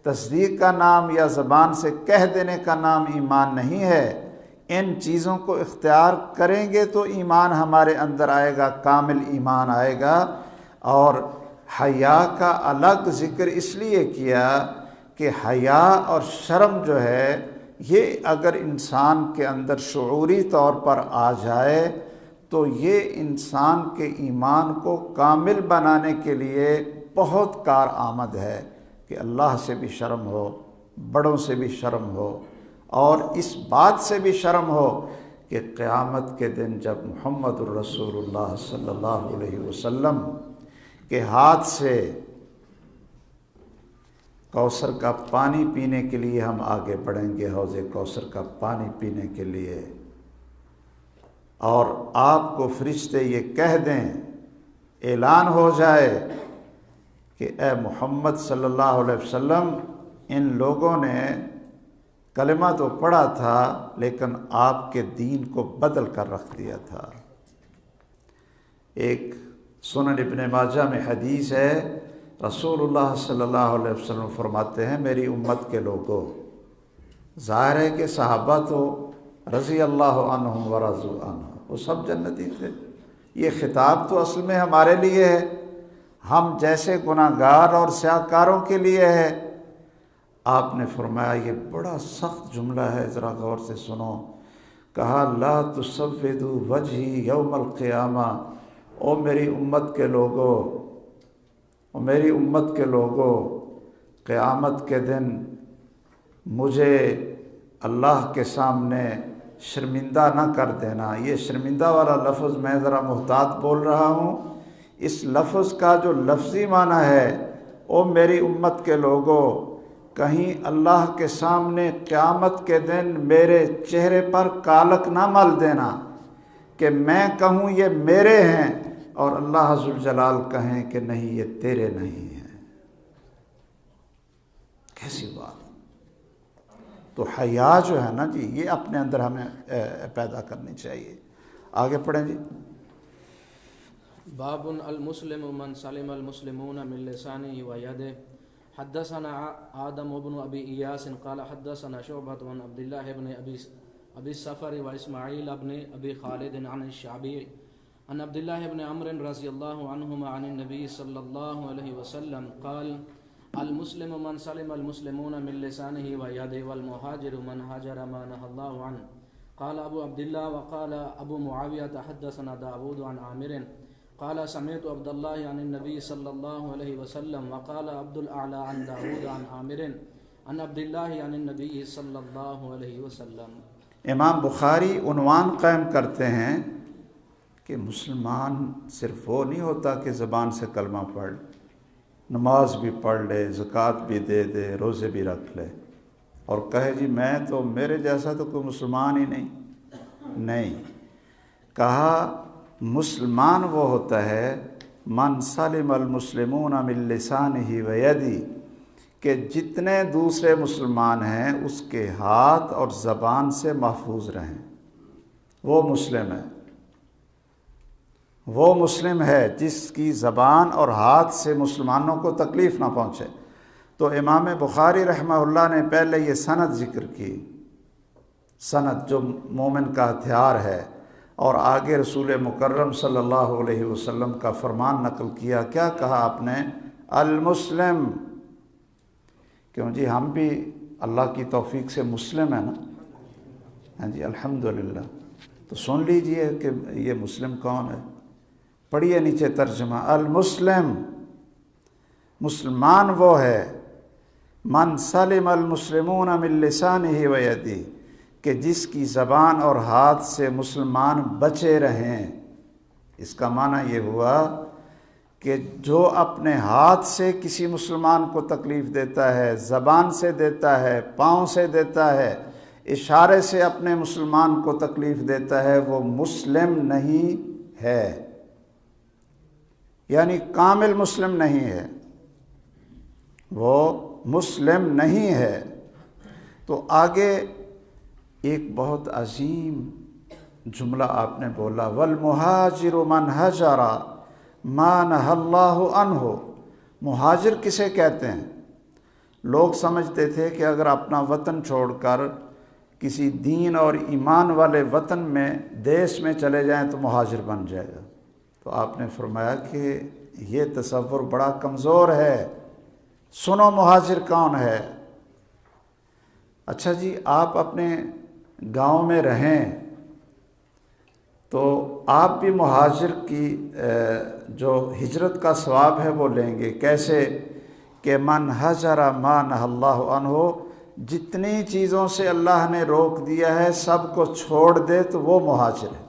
تصدیق کا نام یا زبان سے کہہ دینے کا نام ایمان نہیں ہے۔ ان چیزوں کو اختیار کریں گے تو ایمان ہمارے اندر آئے گا، کامل ایمان آئے گا۔ اور حیا کا الگ ذکر اس لیے کیا کہ حیا اور شرم جو ہے یہ اگر انسان کے اندر شعوری طور پر آ جائے تو یہ انسان کے ایمان کو کامل بنانے کے لیے بہت کارآمد ہے کہ اللہ سے بھی شرم ہو، بڑوں سے بھی شرم ہو، اور اس بات سے بھی شرم ہو کہ قیامت کے دن جب محمد الرسول اللہ صلی اللہ علیہ وسلم کے ہاتھ سے کوثر کا پانی پینے کے لیے ہم آگے بڑھیں گے، حوض کوثر کا پانی پینے کے لیے، اور آپ کو فرشتے یہ کہہ دیں، اعلان ہو جائے کہ اے محمد صلی اللہ علیہ وسلم، ان لوگوں نے کلمہ تو پڑھا تھا لیکن آپ کے دین کو بدل کر رکھ دیا تھا۔ ایک سنن ابن ماجہ میں حدیث ہے، رسول اللہ صلی اللہ علیہ وسلم فرماتے ہیں، میری امت کے لوگوں، ظاہر ہے کہ صحابہ تو رضی اللہ عنہم ورضوا عنہ، وہ سب جنتی تھے، یہ خطاب تو اصل میں ہمارے لیے ہے، ہم جیسے گناہ گار اور سیاہ کاروں کے لیے ہے۔ آپ نے فرمایا یہ بڑا سخت جملہ ہے، ذرا غور سے سنو، کہا لا تسودوا وجہی یوم القیامہ، او میری امت کے لوگوں، او میری امت کے لوگوں، قیامت کے دن مجھے اللہ کے سامنے شرمندہ نہ کر دینا۔ یہ شرمندہ والا لفظ میں ذرا محتاط بول رہا ہوں، اس لفظ کا جو لفظی معنی ہے، او میری امت کے لوگوں، کہیں اللہ کے سامنے قیامت کے دن میرے چہرے پر کالک نہ مل دینا کہ میں کہوں یہ میرے ہیں اور اللہ ذوالجلال کہیں کہ نہیں یہ تیرے نہیں ہیں۔ کیسی بات! تو حیا جو ہے نا جی، یہ اپنے اندر ہمیں پیدا کرنی چاہیے۔ آگے پڑھیں جی۔ باب المسلم من سلم المسلمون من لسانه ويده حدثنا آدم بن ابي اياس قال حدثنا شعبة عن عبد الله بن ابي السفر واسماعيل بن ابي خالد عن الشعبي عن عبد الله بن عمرو رضي الله عنهما عن النبي صلى الله عليه وسلم قال المسلم من سلم المسلمون من لسانه ويده والمهاجر من هاجر ما نهى الله عنه قال ابو عبد الله وقال ابو معاوية حدثنا داود عن عامر قال سمعت عبد الله عن النبي صلى الله عليه وسلم وقال عبد الأعلى عن داود عن عامر عن عبد الله عن النبي صلى الله عليه وسلم۔ امام بخاری عنوان قائم کرتے ہیں کہ مسلمان صرف وہ نہیں ہوتا کہ زبان سے کلمہ پڑھ، نماز بھی پڑھ لے، زکوٰۃ بھی دے دے، روزے بھی رکھ لے، اور کہے جی میں تو میرے جیسا تو کوئی مسلمان ہی نہیں۔ کہا مسلمان وہ ہوتا ہے من سلم المسلمون من لسانہ ویدی، کہ جتنے دوسرے مسلمان ہیں اس کے ہاتھ اور زبان سے محفوظ رہیں، وہ مسلم ہے۔ وہ مسلم ہے جس کی زبان اور ہاتھ سے مسلمانوں کو تکلیف نہ پہنچے۔ تو امام بخاری رحمہ اللہ نے پہلے یہ سند ذکر کی، سند جو مومن کا ہتھیار ہے، اور آگے رسول مکرم صلی اللہ علیہ وسلم کا فرمان نقل کیا۔ کیا کہا آپ نے؟ المسلم، کیوں جی ہم بھی اللہ کی توفیق سے مسلم ہیں نا، ہاں جی الحمدللہ۔ تو سن لیجئے کہ یہ مسلم کون ہے، پڑھیے نیچے ترجمہ، المسلم، مسلمان وہ ہے من سلم المسلمون من لسانہ ویدی، کہ جس کی زبان اور ہاتھ سے مسلمان بچے رہیں۔ اس کا معنی یہ ہوا کہ جو اپنے ہاتھ سے کسی مسلمان کو تکلیف دیتا ہے، زبان سے دیتا ہے، پاؤں سے دیتا ہے، اشارے سے اپنے مسلمان کو تکلیف دیتا ہے، وہ مسلم نہیں ہے، یعنی کامل مسلم نہیں ہے، وہ مسلم نہیں ہے۔ تو آگے ایک بہت عظیم جملہ آپ نے بولا، والمہاجر من ہجر ما نہی اللہ عنہ۔ مہاجر کسے کہتے ہیں؟ لوگ سمجھتے تھے کہ اگر اپنا وطن چھوڑ کر کسی دین اور ایمان والے وطن میں، دیس میں چلے جائیں تو مہاجر بن جائے گا۔ تو آپ نے فرمایا کہ یہ تصور بڑا کمزور ہے، سنو مہاجر کون ہے۔ اچھا جی آپ اپنے گاؤں میں رہیں تو آپ بھی مہاجر کی جو ہجرت کا ثواب ہے وہ لیں گے۔ کیسے؟ کہ من ہجر ما نہی اللہ عنہ، جتنی چیزوں سے اللہ نے روک دیا ہے سب کو چھوڑ دے تو وہ مہاجر ہے۔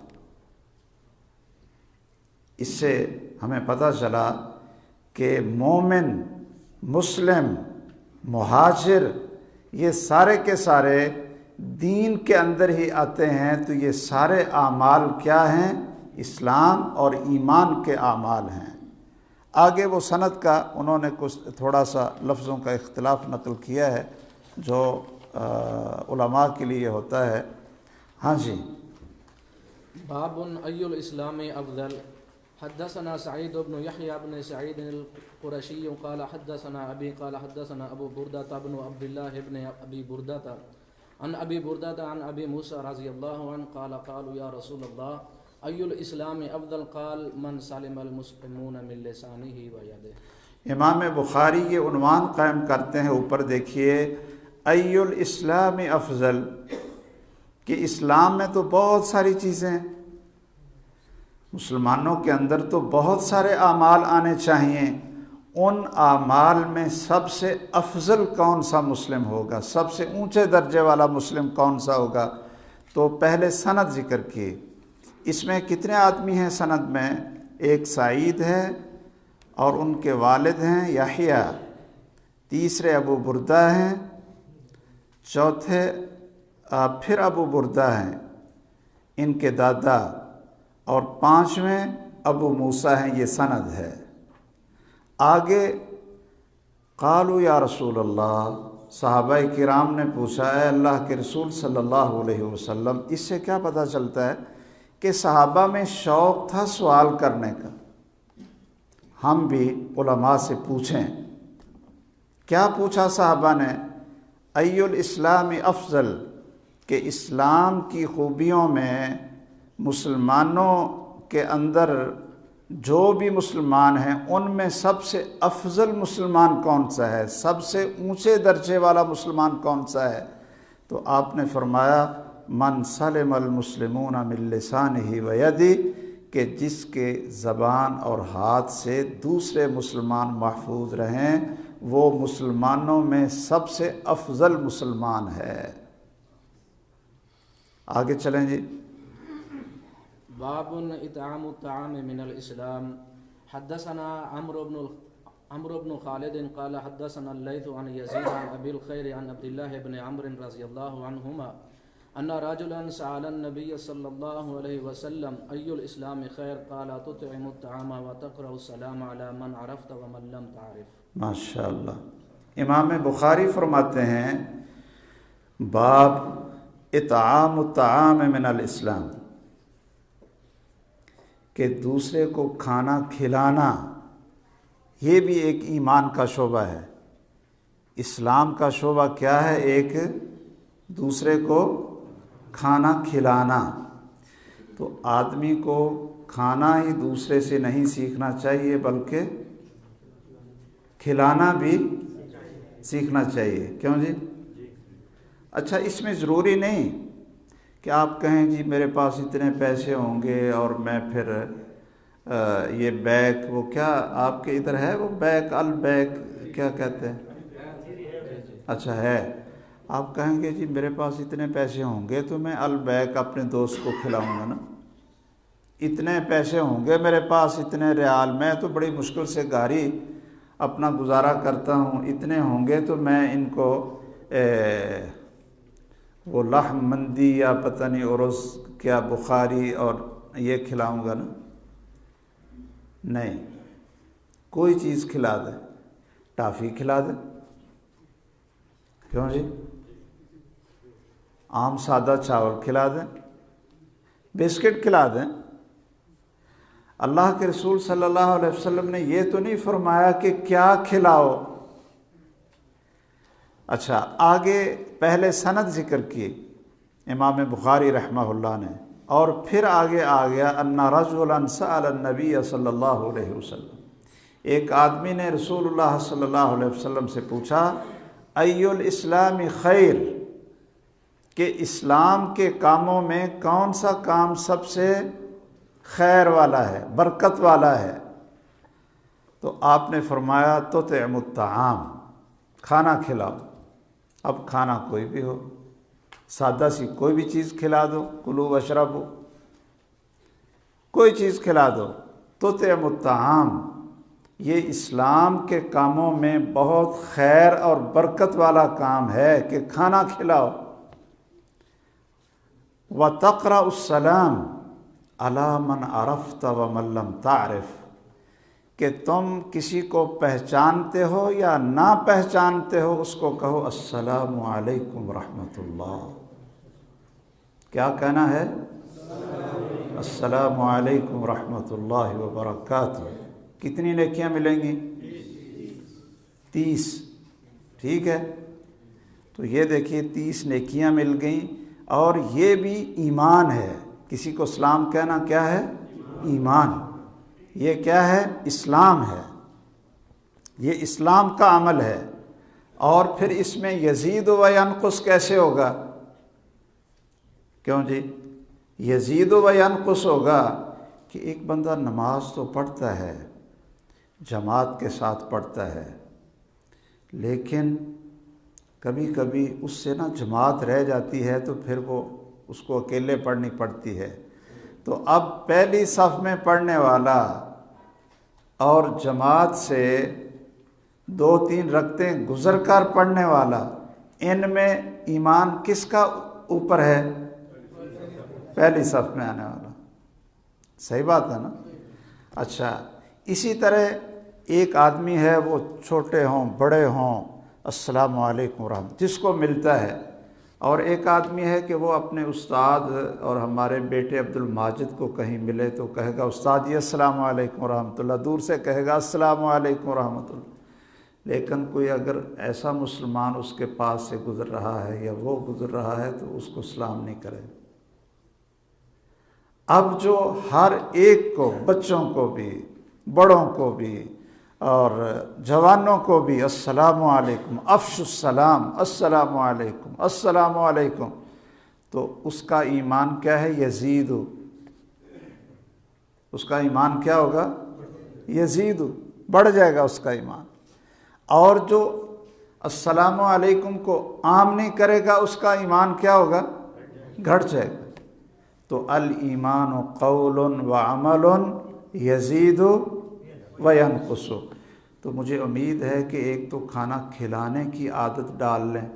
اس سے ہمیں پتہ چلا کہ مومن، مسلم مہاجر یہ سارے کے سارے دین کے اندر ہی آتے ہیں، تو یہ سارے اعمال کیا ہیں؟ اسلام اور ایمان کے اعمال ہیں۔ آگے وہ سند کا انہوں نے کچھ تھوڑا سا لفظوں کا اختلاف نقل کیا ہے جو علماء کے لیے ہوتا ہے۔ ہاں جی، باب ای الاسلام افضل۔ حدثنا سعید بن یحییٰ بن سعید القرشی قال حدثنا ابی قال حدثنا ابو بردۃ بن عبد اللہ بن ابی بردۃ عن ابی بردۃ عن ابی موسیٰ رضی اللہ عنہ قال قالوا یا رسول اللہ ای الاسلام افضل قال من سلم المسلمون من لسانہ و یدہ۔ امام بخاری یہ عنوان قائم کرتے ہیں، اوپر دیکھیے، ای الاسلام افضل، کہ اسلام میں تو بہت ساری چیزیں ہیں، مسلمانوں کے اندر تو بہت سارے اعمال آنے چاہیے، ان اعمال میں سب سے افضل کون سا مسلم ہوگا، سب سے اونچے درجے والا مسلم کون سا ہوگا؟ تو پہلے سند ذکر کی، اس میں کتنے آدمی ہیں سند میں؟ ایک سعید ہے اور ان کے والد ہیں یحییٰ، تیسرے ابو بردہ ہیں، چوتھے پھر ابو بردہ ہیں ان کے دادا، اور پانچویں ابو موسیٰ ہیں، یہ سند ہے۔ آگے قالوا یا رسول اللہ، صحابہ کرام نے پوچھا، اے اللہ کے رسول صلی اللہ علیہ وسلم۔ اس سے کیا پتہ چلتا ہے کہ صحابہ میں شوق تھا سوال کرنے کا، ہم بھی علماء سے پوچھیں۔ کیا پوچھا صحابہ نے؟ ای الاسلام افضل، کہ اسلام کی خوبیوں میں مسلمانوں کے اندر جو بھی مسلمان ہیں ان میں سب سے افضل مسلمان کون سا ہے، سب سے اونچے درجے والا مسلمان کون سا ہے؟ تو آپ نے فرمایا من سلم المسلمون من لسانہ و یدہ، کہ جس کے زبان اور ہاتھ سے دوسرے مسلمان محفوظ رہیں وہ مسلمانوں میں سب سے افضل مسلمان ہے۔ آگے چلیں جی۔ باب اطعام الطعام من الاسلام۔ حدثنا عمرو بن خالد قال حدثنا الليث عن يزيد عن ابي الخير عن عبد الله بن عمرو رضي الله عنهما ان رجلا سأل النبي صلى الله عليه وسلم اي الاسلام خير قال تطعم الطعام وتقرأ السلام على من عرفت ومن لم تعرف۔ ماشاء اللہ۔ امام بخاری فرماتے ہیں باب اطعام الطعام من الاسلام، کہ دوسرے کو کھانا کھلانا یہ بھی ایک ایمان کا شعبہ ہے۔ اسلام کا شعبہ کیا ہے؟ ایک دوسرے کو کھانا کھلانا۔ تو آدمی کو کھانا ہی دوسرے سے نہیں سیکھنا چاہیے بلکہ کھلانا بھی سیکھنا چاہیے۔ کیوں جی؟ اچھا، اس میں ضروری نہیں کہ آپ کہیں جی میرے پاس اتنے پیسے ہوں گے اور میں پھر یہ بیک، وہ کیا آپ کے ادھر ہے وہ بیک البیک کیا کہتے ہیں؟ اچھا ہے، آپ کہیں گے جی میرے پاس اتنے پیسے ہوں گے تو میں البیک اپنے دوست کو کھلاؤں گا نا، اتنے پیسے ہوں گے میرے پاس، اتنے ریال، میں تو بڑی مشکل سے گاڑی اپنا گزارا کرتا ہوں، اتنے ہوں گے تو میں ان کو وہ لحم مندی یا پتہ نہیں عرس کیا بخاری اور یہ کھلاؤں گا نا۔ نہیں، کوئی چیز کھلا دے، ٹافی کھلا دے، کیوں جی؟ عام سادہ چاول کھلا دیں، بسکٹ کھلا دیں۔ اللہ کے رسول صلی اللہ علیہ وسلم نے یہ تو نہیں فرمایا کہ کیا کھلاؤ۔ اچھا، آگے پہلے سند ذکر کی امام بخاری رحمہ اللہ نے، اور پھر آگے آ گیا ان رجلا سأل النبی صلی اللہ علیہ وسلم، ایک آدمی نے رسول اللہ صلی اللہ علیہ وسلم سے پوچھا ای الاسلام خیر، کہ اسلام کے کاموں میں کون سا کام سب سے خیر والا ہے، برکت والا ہے؟ تو آپ نے فرمایا تطعم الطعام، کھانا کھلاؤ۔ اب کھانا کوئی بھی ہو، سادہ سی کوئی بھی چیز کھلا دو، کلو واشربو، کوئی چیز کھلا دو، تطعم الطعام، یہ اسلام کے کاموں میں بہت خیر اور برکت والا کام ہے کہ کھانا کھلاؤ۔ وَتَقْرَأُ السَّلَامَ عَلَى مَنْ عَرَفْتَ وَمَنْ لَمْ تَعْرِفْ، کہ تم کسی کو پہچانتے ہو یا نہ پہچانتے ہو اس کو کہو السلام علیکم ورحمۃ اللہ۔ کیا کہنا ہے؟ السلام علیکم ورحمۃ اللہ وبرکاتہ۔ کتنی نیکیاں ملیں گی؟ 30۔ ٹھیک ہے، تو یہ دیکھیے 30 نیکیاں مل گئیں، اور یہ بھی ایمان ہے۔ کسی کو سلام کہنا کیا ہے؟ ایمان۔ یہ کیا ہے؟ اسلام ہے، یہ اسلام کا عمل ہے۔ اور پھر اس میں یزید و ینقص کیسے ہوگا؟ کیوں جی؟ یزید و ینقص ہوگا کہ ایک بندہ نماز تو پڑھتا ہے، جماعت کے ساتھ پڑھتا ہے، لیکن کبھی کبھی اس سے نا جماعت رہ جاتی ہے تو پھر وہ اس کو اکیلے پڑھنی پڑتی ہے۔ تو اب پہلی صف میں پڑھنے والا اور جماعت سے 2-3 رکعتیں گزر کر پڑھنے والا، ان میں ایمان کس کا اوپر ہے؟ پہلی صف میں آنے والا۔ صحیح بات ہے نا؟ اچھا، اسی طرح ایک آدمی ہے، وہ چھوٹے ہوں بڑے ہوں السلام علیکم ورحمۃ جس کو ملتا ہے، اور ایک آدمی ہے کہ وہ اپنے استاد اور ہمارے بیٹے عبد الماجد کو کہیں ملے تو کہے گا استاد جی السلام علیکم ورحمۃ اللہ، دور سے کہے گا السلام علیکم ورحمۃ اللہ۔ لیکن کوئی اگر ایسا مسلمان اس کے پاس سے گزر رہا ہے یا وہ گزر رہا ہے تو اس کو سلام نہیں کرے۔ اب جو ہر ایک کو، بچوں کو بھی، بڑوں کو بھی اور جوانوں کو بھی السلام علیکم، افش السلام، السلام علیکم، السلام علیکم، تو اس کا ایمان کیا ہے؟ یزید۔ اس کا ایمان کیا ہوگا؟ یزید، بڑھ جائے گا اس کا ایمان۔ اور جو السلام علیکم کو عام نہیں کرے گا اس کا ایمان کیا ہوگا؟ گھٹ جائے گا۔ تو الایمان قول وعمل یزید وینقص۔ تو مجھے امید ہے کہ ایک تو کھانا کھلانے کی عادت ڈال لیں،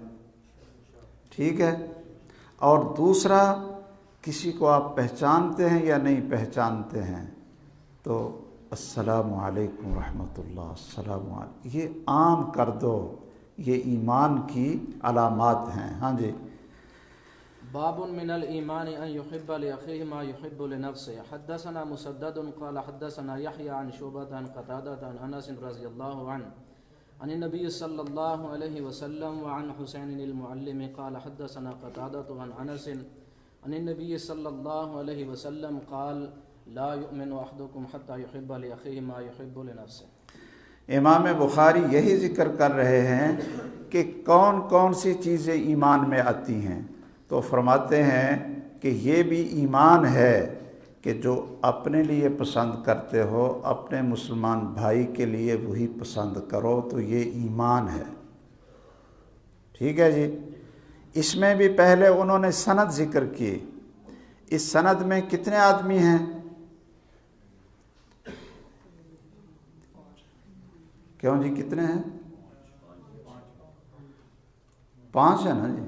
ٹھیک ہے، اور دوسرا کسی کو آپ پہچانتے ہیں یا نہیں پہچانتے ہیں تو السلام علیکم ورحمۃ اللہ، السلام علیکم، یہ عام کر دو، یہ ایمان کی علامات ہیں۔ ہاں جی۔ باب من الایمان ان يحب لاخيه ما يحب لنفسه۔ حدثنا مسدد قال حدثنا يحيى عن شعبة عن قتادة عن انس رضي الله عنه عن النبي صلى الله عليه وسلم وعن حسين المعلم قال حدثنا قتادة عن انس عن النبي صلى الله عليه وسلم قال لا يؤمن احدكم حتى يحب لاخيه ما يحب لنفسه۔ امام بخاری یہی ذکر کر رہے ہیں کہ کون کون سی چیزیں ایمان میں آتی ہیں، تو فرماتے ہیں کہ یہ بھی ایمان ہے کہ جو اپنے لیے پسند کرتے ہو اپنے مسلمان بھائی کے لیے وہی پسند کرو، تو یہ ایمان ہے۔ ٹھیک ہے جی۔ اس میں بھی پہلے انہوں نے سند ذکر کی۔ اس سند میں کتنے آدمی ہیں؟ کیوں جی کتنے ہیں؟ 5 ہے نا جی،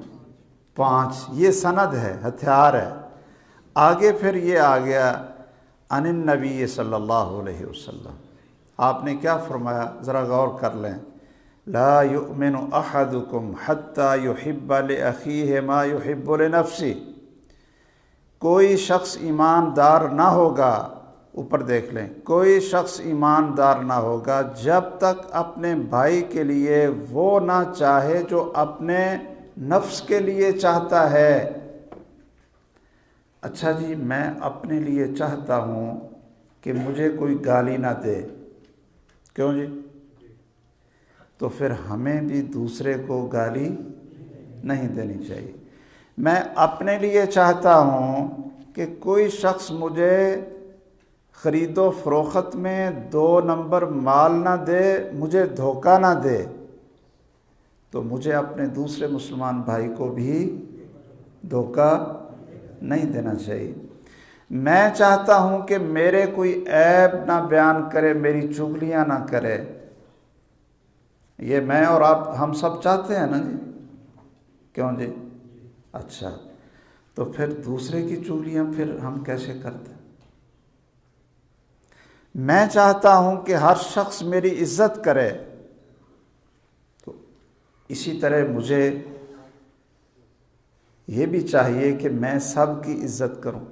5۔ یہ سند ہے، ہتھیار ہے۔ آگے پھر یہ آ گیا عن النبی صلی اللہ علیہ وسلم۔ آپ نے کیا فرمایا؟ ذرا غور کر لیں۔ لا یؤمن احدکم حتی یحب لاخیہ ما یحب لنفسہ۔ کوئی شخص ایماندار نہ ہوگا، اوپر دیکھ لیں، کوئی شخص ایماندار نہ ہوگا جب تک اپنے بھائی کے لیے وہ نہ چاہے جو اپنے نفس کے لیے چاہتا ہے۔ اچھا جی، میں اپنے لیے چاہتا ہوں کہ مجھے کوئی گالی نہ دے، کیوں جی؟ تو پھر ہمیں بھی دوسرے کو گالی نہیں دینی چاہیے۔ میں اپنے لیے چاہتا ہوں کہ کوئی شخص مجھے خرید و فروخت میں 2 نمبر مال نہ دے، مجھے دھوکہ نہ دے، تو مجھے اپنے دوسرے مسلمان بھائی کو بھی دھوکہ نہیں دینا چاہیے۔ میں چاہتا ہوں کہ میرے کوئی عیب نہ بیان کرے، میری چغلیاں نہ کرے۔ یہ میں اور آپ ہم سب چاہتے ہیں نا جی، کیوں جی؟ اچھا، تو پھر دوسرے کی چغلیاں پھر ہم کیسے کرتے ہیں؟ میں چاہتا ہوں کہ ہر شخص میری عزت کرے، تو اسی طرح مجھے یہ بھی چاہیے کہ میں سب کی عزت کروں۔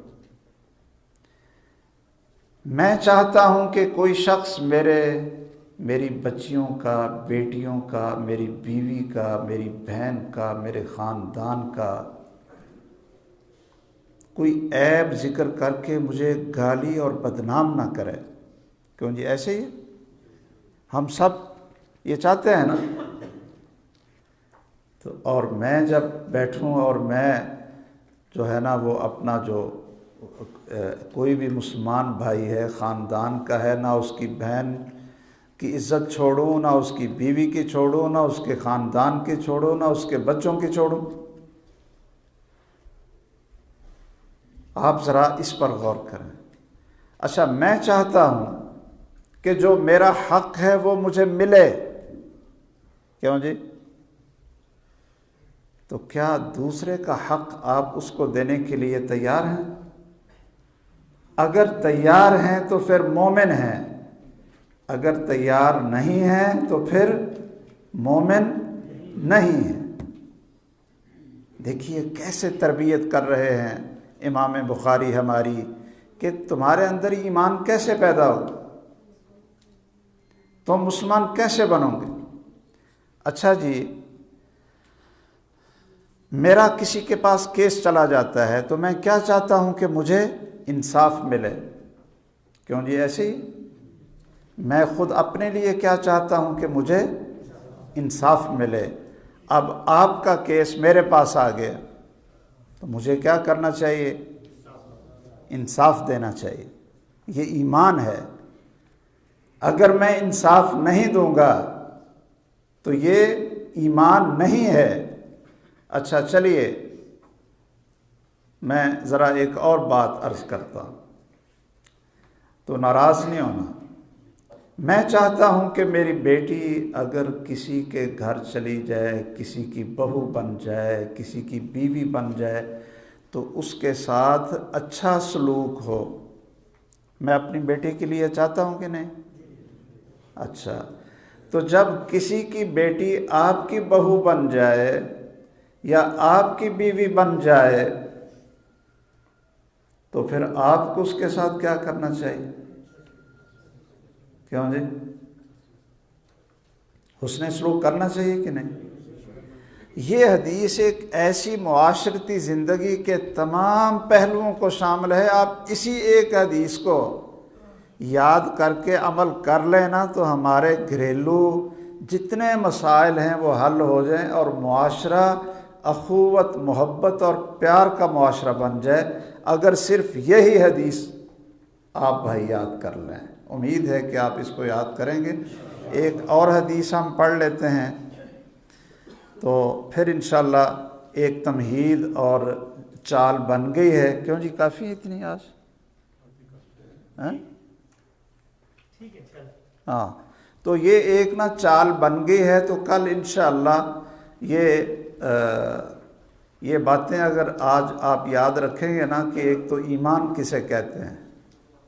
میں چاہتا ہوں کہ کوئی شخص میری بچیوں کا، بیٹیوں کا، میری بیوی کا، میری بہن کا، میرے خاندان کا کوئی عیب ذکر کر کے مجھے گالی اور بدنام نہ کرے۔ کیوں جی؟ ایسے ہی ہم سب یہ چاہتے ہیں نا۔ تو اور میں جب بیٹھوں اور میں جو ہے نا وہ اپنا جو کوئی بھی مسلمان بھائی ہے، خاندان کا ہے، نہ اس کی بہن کی عزت چھوڑوں، نہ اس کی بیوی کی چھوڑوں، نہ اس کے خاندان کی چھوڑوں، نہ اس کے بچوں کی چھوڑوں۔ آپ ذرا اس پر غور کریں۔ اچھا، میں چاہتا ہوں کہ جو میرا حق ہے وہ مجھے ملے، کیوں جی؟ تو کیا دوسرے کا حق آپ اس کو دینے کے لیے تیار ہیں؟ اگر تیار ہیں تو پھر مومن ہیں، اگر تیار نہیں ہیں تو پھر مومن نہیں ہیں۔ دیکھیے کیسے تربیت کر رہے ہیں امام بخاری ہماری، کہ تمہارے اندر ایمان کیسے پیدا ہو، تم مسلمان کیسے بنو گے؟ اچھا جی، میرا کسی کے پاس کیس چلا جاتا ہے تو میں کیا چاہتا ہوں کہ مجھے انصاف ملے، کیوں جی؟ ایسے ہی میں خود اپنے لیے کیا چاہتا ہوں کہ مجھے انصاف ملے۔ اب آپ کا کیس میرے پاس آ گیا تو مجھے کیا کرنا چاہیے؟ انصاف دینا چاہیے۔ یہ ایمان ہے۔ اگر میں انصاف نہیں دوں گا تو یہ ایمان نہیں ہے۔ اچھا چلیے، میں ذرا ایک اور بات عرض کرتا ہوں، تو ناراض نہیں ہونا۔ میں چاہتا ہوں کہ میری بیٹی اگر کسی کے گھر چلی جائے، کسی کی بہو بن جائے، کسی کی بیوی بن جائے، تو اس کے ساتھ اچھا سلوک ہو۔ میں اپنی بیٹی کے لیے چاہتا ہوں کہ نہیں؟ اچھا، تو جب کسی کی بیٹی آپ کی بہو بن جائے یا آپ کی بیوی بن جائے تو پھر آپ کو اس کے ساتھ کیا کرنا چاہیے؟ کیوں جی؟ حسن سلوک کرنا چاہیے کہ نہیں؟ یہ حدیث ایک ایسی معاشرتی زندگی کے تمام پہلوؤں کو شامل ہے۔ آپ اسی ایک حدیث کو یاد کر کے عمل کر لینا تو ہمارے گھریلو جتنے مسائل ہیں وہ حل ہو جائیں اور معاشرہ اخوت، محبت اور پیار کا معاشرہ بن جائے، اگر صرف یہی حدیث آپ بھائی یاد کر لیں۔ امید ہے کہ آپ اس کو یاد کریں گے۔ ایک اور حدیث ہم پڑھ لیتے ہیں تو پھر انشاءاللہ ایک تمہید اور چال بن گئی ہے۔ کیوں جی؟ کافی اتنی آج؟ ہاں، تو یہ ایک نا چال بن گئی ہے، تو کل انشاءاللہ یہ باتیں اگر آج آپ یاد رکھیں گے نا کہ ایک تو ایمان کسے کہتے ہیں،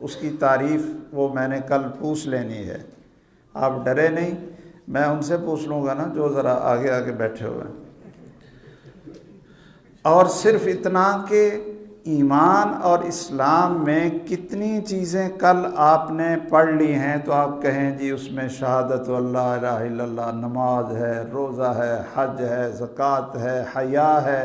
اس کی تعریف وہ میں نے کل پوچھ لینی ہے۔ آپ ڈرے نہیں، میں ان سے پوچھ لوں گا نا جو ذرا آگے آگے بیٹھے ہوئے ہیں۔ اور صرف اتنا کہ ایمان اور اسلام میں کتنی چیزیں کل آپ نے پڑھ لی ہیں تو آپ کہیں جی اس میں شہادت اللہ الہ الا اللہ، نماز ہے، روزہ ہے، حج ہے، زکوٰۃ ہے، حیا ہے،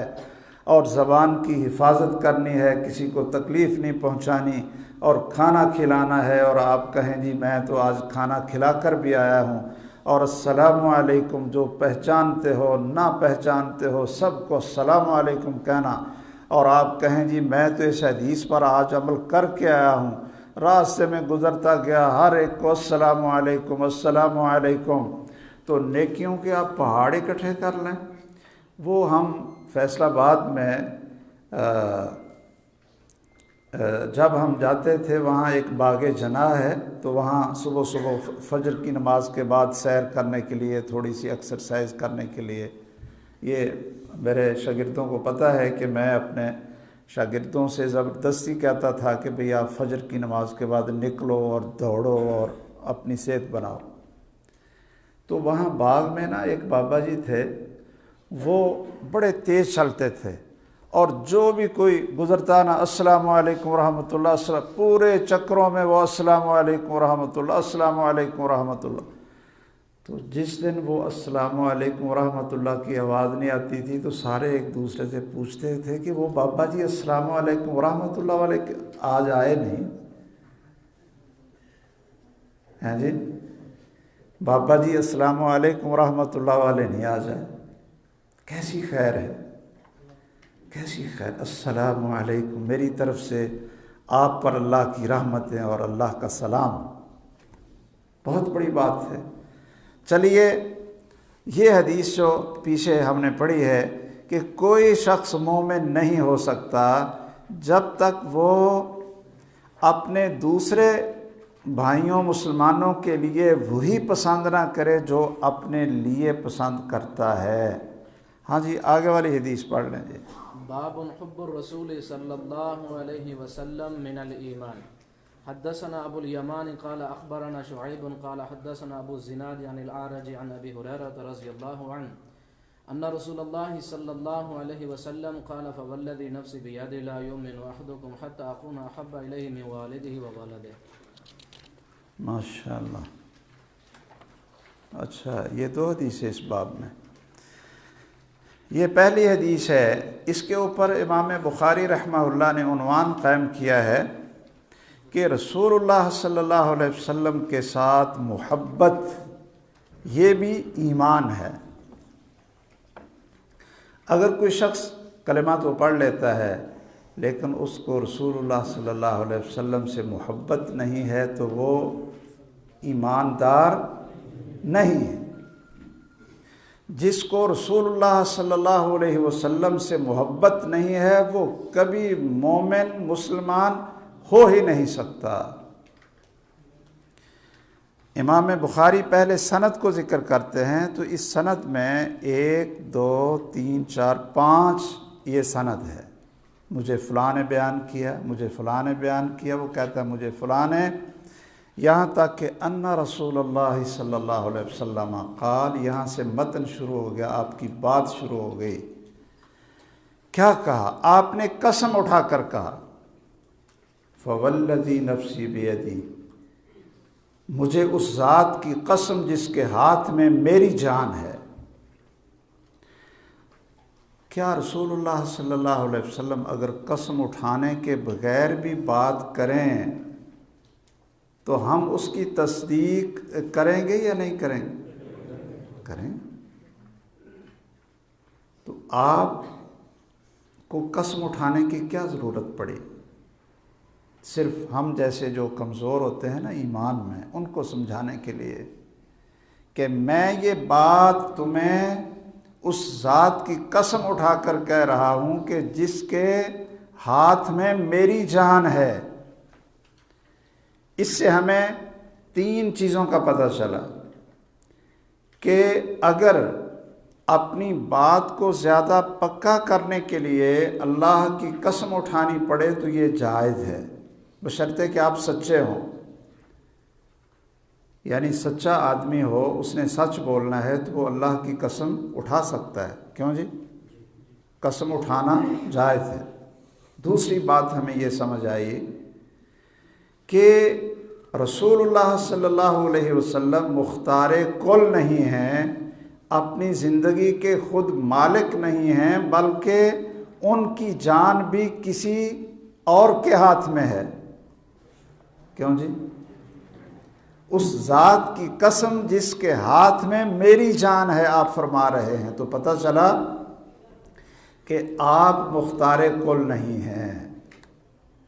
اور زبان کی حفاظت کرنی ہے، کسی کو تکلیف نہیں پہنچانی، اور کھانا کھلانا ہے، اور آپ کہیں جی میں تو آج کھانا کھلا کر بھی آیا ہوں، اور السلام علیکم، جو پہچانتے ہو نہ پہچانتے ہو سب کو السلام علیکم کہنا، اور آپ کہیں جی میں تو اس حدیث پر آج عمل کر کے آیا ہوں، راستے میں گزرتا گیا ہر ایک کو السلام علیکم السلام علیکم، تو نیکیوں کے آپ پہاڑ اکٹھے کر لیں۔ وہ ہم فیصل آباد میں جب ہم جاتے تھے وہاں ایک باغ جناح ہے، تو وہاں صبح صبح فجر کی نماز کے بعد سیر کرنے کے لیے، تھوڑی سی ایکسرسائز کرنے کے لیے، یہ میرے شاگردوں کو پتہ ہے کہ میں اپنے شاگردوں سے زبردستی کہتا تھا کہ بھئی آپ فجر کی نماز کے بعد نکلو اور دوڑو اور اپنی صحت بناؤ۔ تو وہاں باغ میں نا ایک بابا جی تھے، وہ بڑے تیز چلتے تھے، اور جو بھی کوئی گزرتا نا السلام علیکم ورحمۃ اللہ، پورے چکروں میں وہ السلام علیکم ورحمۃ اللہ، السلام علیکم ورحمۃ اللہ۔ تو جس دن وہ السلام علیکم ورحمۃ اللہ کی آواز نہیں آتی تھی تو سارے ایک دوسرے سے پوچھتے تھے کہ وہ بابا جی السلام علیکم ورحمۃ اللہ والے آج آئے نہیں ہیں جی؟ بابا جی السلام علیکم ورحمۃ اللہ والے نہیں آ جائے، کیسی خیر ہے، کیسی خیر۔ السلام علیکم، میری طرف سے آپ پر اللہ کی رحمتیں اور اللہ کا سلام، بہت بڑی بات ہے۔ چلیے، یہ حدیث جو پیچھے ہم نے پڑھی ہے کہ کوئی شخص مومن نہیں ہو سکتا جب تک وہ اپنے دوسرے بھائیوں مسلمانوں کے لیے وہی پسند نہ کرے جو اپنے لیے پسند کرتا ہے۔ ہاں جی، آگے والی حدیث پڑھ لیں جی۔ باب حب الرسول صلی اللہ علیہ وسلم من الایمان۔ حدثنا ابو الیمان قال اخبرنا شعیب قال حدثنا ابو الزناد عن الاعرج عن ابی ہریرہ رضی اللہ عنہ ان رسول اللہ صلی اللہ علیہ وسلم قال فوالذی نفسی بیدہ لا یؤمن احدکم حتی اکون احب الیہ من والدہ وولدہ۔ ماشاءاللہ۔ اچھا، یہ دو حدیث اس باب میں۔ یہ پہلی حدیث ہے، اس کے اوپر امام بخاری رحمہ اللہ نے عنوان قائم کیا ہے کہ رسول اللہ صلی اللہ علیہ وسلم کے ساتھ محبت یہ بھی ایمان ہے۔ اگر کوئی شخص کلمہ تو پڑھ لیتا ہے لیکن اس کو رسول اللہ صلی اللہ علیہ وسلم سے محبت نہیں ہے تو وہ ایماندار نہیں ہے۔ جس کو رسول اللہ صلی اللہ علیہ وسلم سے محبت نہیں ہے وہ کبھی مومن مسلمان ہو ہی نہیں سکتا۔ امام بخاری پہلے سند کو ذکر کرتے ہیں تو اس سند میں 1 2 3 4 5 یہ سند ہے۔ مجھے فلاں نے بیان کیا، مجھے فلاں نے بیان کیا، وہ کہتا ہے مجھے فلاں نے، یہاں تک کہ ان رسول اللہ صلی اللہ علیہ وسلم قال، یہاں سے متن شروع ہو گیا، آپ کی بات شروع ہو گئی۔ کیا کہا؟ آپ نے قسم اٹھا کر کہا، فوالذی نفسی بیدی، مجھے اس ذات کی قسم جس کے ہاتھ میں میری جان ہے۔ کیا رسول اللہ صلی اللہ علیہ وسلم اگر قسم اٹھانے کے بغیر بھی بات کریں تو ہم اس کی تصدیق کریں گے یا نہیں کریں گے؟ کریں۔ تو آپ کو قسم اٹھانے کی کیا ضرورت پڑی؟ صرف ہم جیسے جو کمزور ہوتے ہیں نا ایمان میں، ان کو سمجھانے کے لیے کہ میں یہ بات تمہیں اس ذات کی قسم اٹھا کر کہہ رہا ہوں کہ جس کے ہاتھ میں میری جان ہے۔ اس سے ہمیں 3 چیزوں کا پتہ چلا کہ اگر اپنی بات کو زیادہ پکا کرنے کے لیے اللہ کی قسم اٹھانی پڑے تو یہ جائز ہے، بشرطے کہ آپ سچے ہوں، یعنی سچا آدمی ہو، اس نے سچ بولنا ہے تو وہ اللہ کی قسم اٹھا سکتا ہے۔ کیوں جی؟ قسم اٹھانا جائز ہے۔ دوسری بات ہمیں یہ سمجھ آئی کہ رسول اللہ صلی اللہ علیہ وسلم مختار کل نہیں ہیں، اپنی زندگی کے خود مالک نہیں ہیں، بلکہ ان کی جان بھی کسی اور کے ہاتھ میں ہے۔ کیوں جی؟ اس ذات کی قسم جس کے ہاتھ میں میری جان ہے آپ فرما رہے ہیں، تو پتہ چلا کہ آپ مختار کل نہیں ہیں،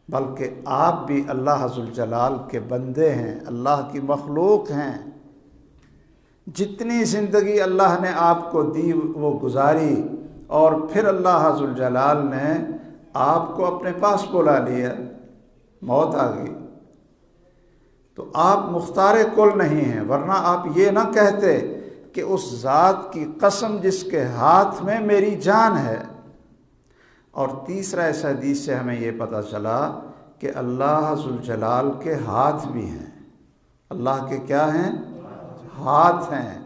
بلکہ آپ بھی اللہ ذوالجلال کے بندے ہیں، اللہ کی مخلوق ہیں۔ جتنی زندگی اللہ نے آپ کو دی وہ گزاری، اور پھر اللہ ذوالجلال نے آپ کو اپنے پاس بلا لیا۔ موت آ گئی تو آپ مختار کل نہیں ہیں، ورنہ آپ یہ نہ کہتے کہ اس ذات کی قسم جس کے ہاتھ میں میری جان ہے۔ اور تیسرا اس حدیث سے ہمیں یہ پتہ چلا کہ اللہ ذوالجلال کے ہاتھ بھی ہیں۔ اللہ کے کیا ہیں؟ ہاتھ ہیں۔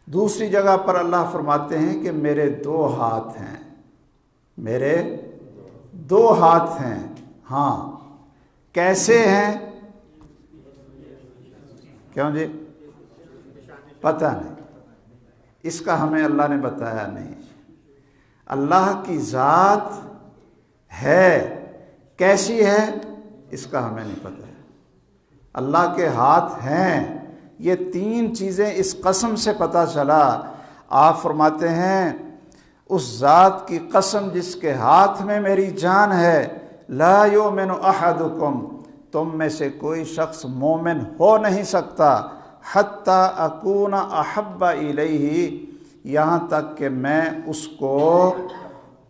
دوسری جگہ پر اللہ فرماتے ہیں کہ میرے 2 ہاتھ ہیں، میرے 2 ہاتھ ہیں۔ ہاں، کیسے ہیں؟ کیوں جی؟ پتہ نہیں، اس کا ہمیں اللہ نے بتایا نہیں۔ اللہ کی ذات ہے، کیسی ہے اس کا ہمیں نہیں پتہ ہے۔ اللہ کے ہاتھ ہیں، یہ 3 چیزیں اس قسم سے پتہ چلا۔ آپ فرماتے ہیں اس ذات کی قسم جس کے ہاتھ میں میری جان ہے، لا یؤمن احدکم، تم میں سے کوئی شخص مومن ہو نہیں سکتا، حتی اکون احب الیہ، یہاں تک کہ میں اس کو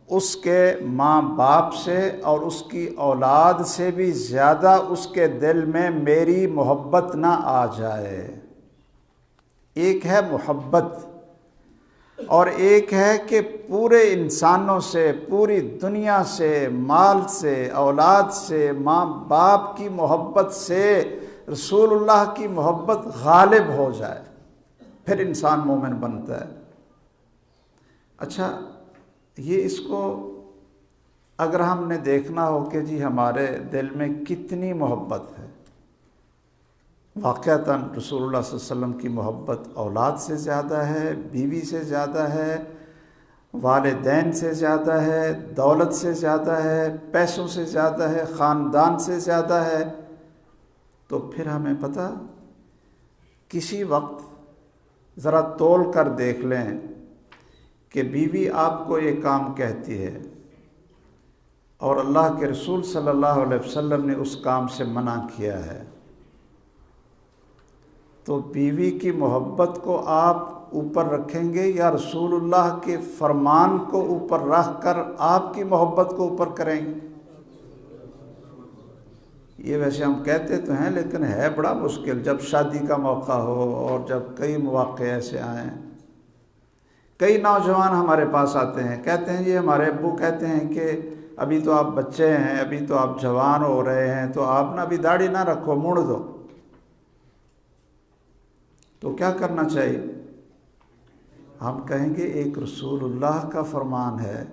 اس کے ماں باپ سے اور اس کی اولاد سے بھی زیادہ اس کے دل میں میری محبت نہ آ جائے۔ ایک ہے محبت اور ایک ہے کہ پورے انسانوں سے، پوری دنیا سے، مال سے، اولاد سے، ماں باپ کی محبت سے رسول اللہ کی محبت غالب ہو جائے، پھر انسان مومن بنتا ہے۔ اچھا، یہ اس کو اگر ہم نے دیکھنا ہو کہ جی ہمارے دل میں کتنی محبت ہے، واقعتاً رسول اللہ صلی اللہ علیہ وسلم کی محبت اولاد سے زیادہ ہے، بیوی سے زیادہ ہے، والدین سے زیادہ ہے، دولت سے زیادہ ہے، پیسوں سے زیادہ ہے، خاندان سے زیادہ ہے، تو پھر ہمیں پتہ کسی وقت ذرا تول کر دیکھ لیں کہ بیوی آپ کو یہ کام کہتی ہے اور اللہ کے رسول صلی اللہ علیہ وسلم نے اس کام سے منع کیا ہے، تو بیوی کی محبت کو آپ اوپر رکھیں گے یا رسول اللہ کے فرمان کو اوپر رکھ کر آپ کی محبت کو اوپر کریں گے؟ یہ ویسے ہم کہتے تو ہیں لیکن ہے بڑا مشکل جب شادی کا موقع ہو اور جب کئی مواقع ایسے آئیں۔ کئی نوجوان ہمارے پاس آتے ہیں، کہتے ہیں جی ہمارے ابو کہتے ہیں کہ ابھی تو آپ بچے ہیں، ابھی تو آپ جوان ہو رہے ہیں، تو آپ نہ ابھی داڑھی نہ رکھو، موڑ دو۔ تو کیا کرنا چاہیے؟ ہم کہیں گے ایک رسول اللہ کا فرمان ہے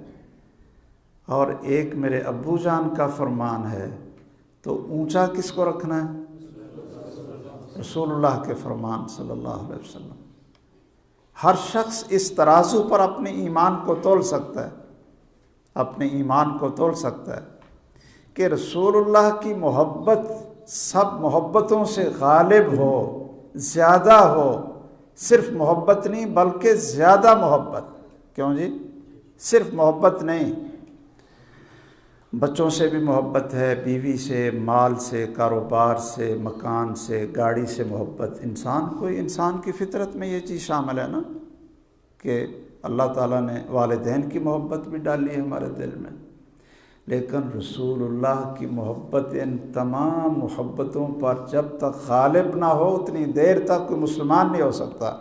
اور ایک میرے ابو جان کا فرمان ہے، تو اونچا کس کو رکھنا ہے؟ رسول اللہ کے فرمان صلی اللہ علیہ وسلم۔ ہر شخص اس ترازو پر اپنے ایمان کو تول سکتا ہے، اپنے ایمان کو تول سکتا ہے کہ رسول اللہ کی محبت سب محبتوں سے غالب ہو، زیادہ ہو، صرف محبت نہیں بلکہ زیادہ محبت۔ کیوں جی؟ صرف محبت نہیں، بچوں سے بھی محبت ہے، بیوی سے، مال سے، کاروبار سے، مکان سے، گاڑی سے محبت۔ انسان کی فطرت میں یہ چیز شامل ہے نا کہ اللہ تعالیٰ نے والدین کی محبت بھی ڈالی ہے ہمارے دل میں، لیکن رسول اللہ کی محبت ان تمام محبتوں پر جب تک غالب نہ ہو اتنی دیر تک کوئی مسلمان نہیں ہو سکتا۔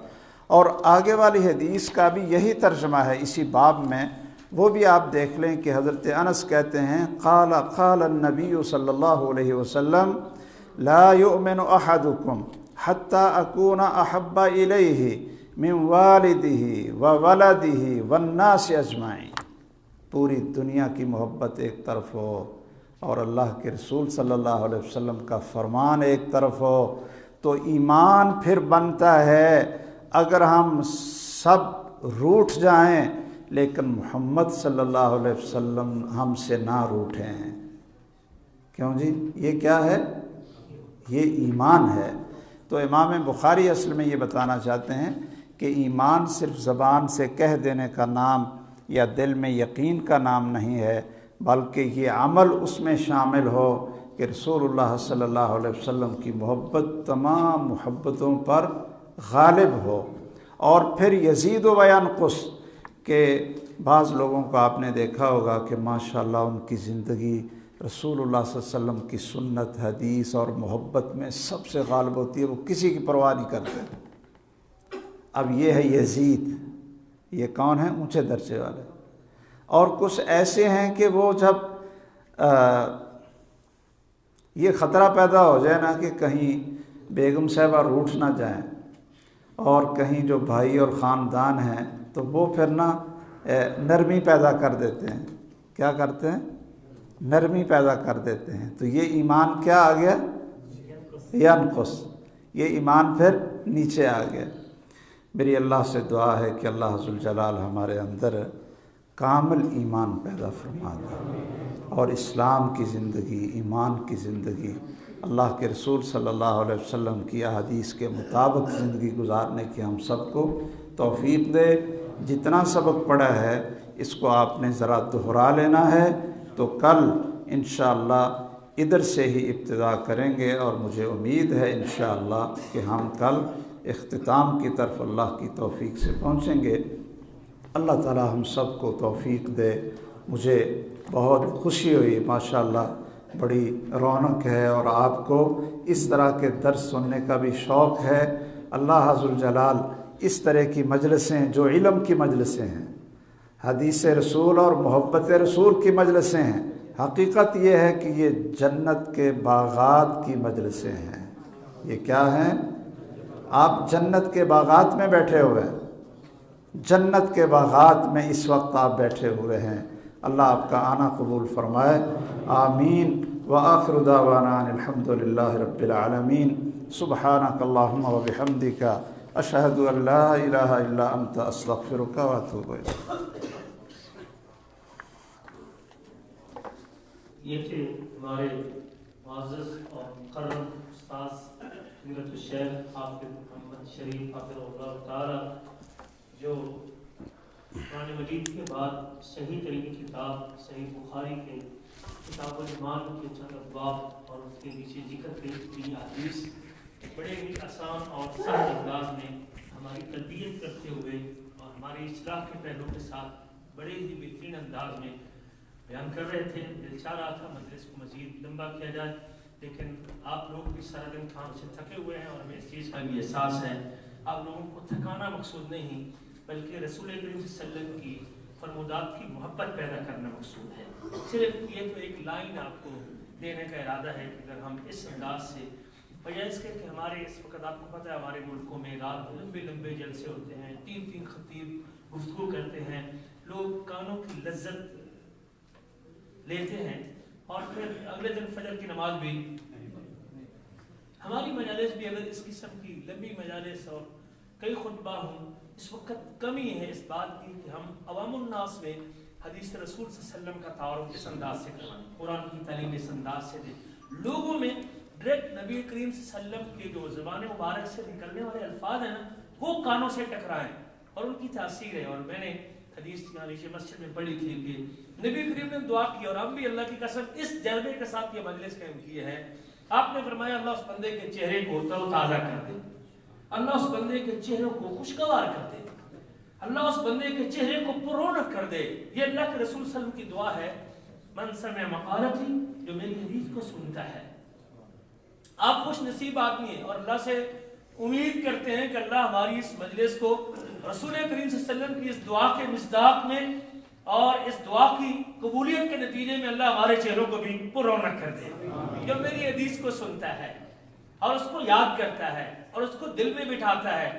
اور آگے والی حدیث کا بھی یہی ترجمہ ہے اسی باب میں، وہ بھی آپ دیکھ لیں کہ حضرت انس کہتے ہیں قال النبی صلی اللہ علیہ وسلم لا یؤمن احدکم حتی اکون احب الیہ من والدہ وولدہ والناس اجمعین۔ پوری دنیا کی محبت ایک طرف ہو اور اللہ کے رسول صلی اللہ علیہ وسلم کا فرمان ایک طرف ہو تو ایمان پھر بنتا ہے۔ اگر ہم سب روٹھ جائیں لیکن محمد صلی اللہ علیہ وسلم ہم سے نہ روٹھیں۔ کیوں جی؟ یہ کیا ہے؟ یہ ایمان ہے۔ تو امام بخاری اصل میں یہ بتانا چاہتے ہیں کہ ایمان صرف زبان سے کہہ دینے کا نام یا دل میں یقین کا نام نہیں ہے، بلکہ یہ عمل اس میں شامل ہو کہ رسول اللہ صلی اللہ علیہ وسلم کی محبت تمام محبتوں پر غالب ہو۔ اور پھر یزید و ینقص کہ بعض لوگوں کو آپ نے دیکھا ہوگا کہ ماشاءاللہ ان کی زندگی رسول اللہ صلی اللہ علیہ وسلم کی سنت، حدیث اور محبت میں سب سے غالب ہوتی ہے، وہ کسی کی پرواہ نہیں کرتے۔ اب یہ ہے یزید، یہ کون ہیں؟ اونچے درجے والے۔ اور کچھ ایسے ہیں کہ وہ جب یہ خطرہ پیدا ہو جائے نا کہ کہیں بیگم صاحبہ روٹھ نہ جائیں، اور کہیں جو بھائی اور خاندان ہیں تو وہ پھر نا نرمی پیدا کر دیتے ہیں۔ کیا کرتے ہیں؟ نرمی پیدا کر دیتے ہیں۔ تو یہ ایمان کیا آ گیا؟ ینقص، یہ ایمان پھر نیچے آ گیا۔ میری اللہ سے دعا ہے کہ اللہ ذوالجلال ہمارے اندر کامل ایمان پیدا فرما دے، اور اسلام کی زندگی، ایمان کی زندگی، اللہ کے رسول صلی اللہ علیہ وسلم کی احادیث کے مطابق زندگی گزارنے کی ہم سب کو توفیق دے۔ جتنا سبق پڑھا ہے اس کو آپ نے ذرا دہرا لینا ہے، تو کل انشاءاللہ ادھر سے ہی ابتدا کریں گے، اور مجھے امید ہے انشاءاللہ کہ ہم کل اختتام کی طرف اللہ کی توفیق سے پہنچیں گے۔ اللہ تعالی ہم سب کو توفیق دے۔ مجھے بہت خوشی ہوئی، ماشاءاللہ بڑی رونق ہے، اور آپ کو اس طرح کے درس سننے کا بھی شوق ہے۔ اللہ ذوالجلال اس طرح کی مجلسیں جو علم کی مجلسیں ہیں، حدیث رسول اور محبت رسول کی مجلسیں ہیں، حقیقت یہ ہے کہ یہ جنت کے باغات کی مجلسیں ہیں۔ یہ کیا ہیں؟ آپ جنت کے باغات میں بیٹھے ہوئے ہیں، جنت کے باغات میں اس وقت آپ بیٹھے ہوئے ہیں۔ اللہ آپ کا آنا قبول فرمائے، آمین۔ وآخر دعوانا ان الحمد للہ رب العالمین۔ سبحانک اللہم وبحمدک، اشہد ان لا الہ الا انت، استغفرک واتوب الیک۔ یہ تھے ہمارے معزز اور مکرم استاذ حضرت الشیخ حافظ محمد شریف حافظہ اللہ تعالی، جو قرآن مجید کے بعد صحیح ترین کتاب صحیح بخاری کے کتاب الایمان کے چند ابواب اور اس کے نیچے ذکر کی حدیث بڑے ہی آسان اور سہل انداز میں ہماری تربیت کرتے ہوئے اور ہماری اصلاح کے پہلو کے ساتھ بڑے ہی بہترین انداز میں بیان کر رہے تھے۔ دل چاہ رہا تھا مجلس کو مزید لمبا کیا جائے، لیکن آپ لوگ بھی سارا دن کام سے تھکے ہوئے ہیں، اور ہمیں اس چیز کا بھی احساس ہے۔ آپ لوگوں کو تھکانا مقصود نہیں، بلکہ رسول کریم صلی اللہ علیہ وسلم کی فرمودات کی محبت پیدا کرنا مقصود ہے۔ صرف یہ تو ایک لائن آپ کو دینے کا ارادہ ہے کہ اگر ہم اس انداز سے، وجہ اس کے کہ ہمارے اس وقت آپ کو پتہ ہے ہمارے ملکوں میں رات لمبے لمبے جلسے ہوتے ہیں، تین تین خطیب گفتگو کرتے ہیں، لوگ کانوں کی لذت لیتے ہیں، اور پھر اگلے دن فجر کی نماز بھی۔ ہماری مجالس بھی اگر اس قسم کی لمبی مجالس اور کئی خطبہ ہوں، اس وقت کمی ہے اس بات کی کہ ہم عوام الناس میں حدیث رسول صلی اللہ علیہ وسلم کا تعارف اس انداز سے کروائیں، قرآن کی تعلیم اس انداز سے دیں، لوگوں میں ڈائریکٹ نبی کریم صلی اللہ علیہ وسلم کے جو زبان مبارک سے نکلنے والے الفاظ ہیں نا، وہ کانوں سے ٹکرائیں اور ان کی تاثیر ہے۔ اور میں نے حدیث یہاں نیچے مسجد میں پڑھی تھی کہ نبی کریم نے دعا کی، اور ہم بھی اللہ کی قسم اس جذبے کے ساتھ یہ مجلس قائم کیے ہیں۔ آپ نے فرمایا اللہ اس بندے کے چہرے کو تر و تازہ کر دے، اللہ اس بندے کے چہروں کو خوشگوار کر دے، اللہ اس بندے کے چہرے کو پررونق کر دے۔ یہ اللہ کے رسول صلی اللہ علیہ وسلم کی دعا ہے، من سمع مقالتی، جو میری حدیث کو سنتا ہے۔ آپ خوش نصیب آدمی ہیں، اور اللہ سے امید کرتے ہیں کہ اللہ ہماری اس مجلس کو رسول کریم صلی اللہ علیہ وسلم کی اس دعا کے مصداق میں اور اس دعا کی قبولیت کے نتیجے میں اللہ ہمارے چہروں کو بھی پررونق کر دے۔ جو میری حدیث کو سنتا ہے اور اس کو یاد کرتا ہے اور اس کو دل میں بٹھاتا ہے،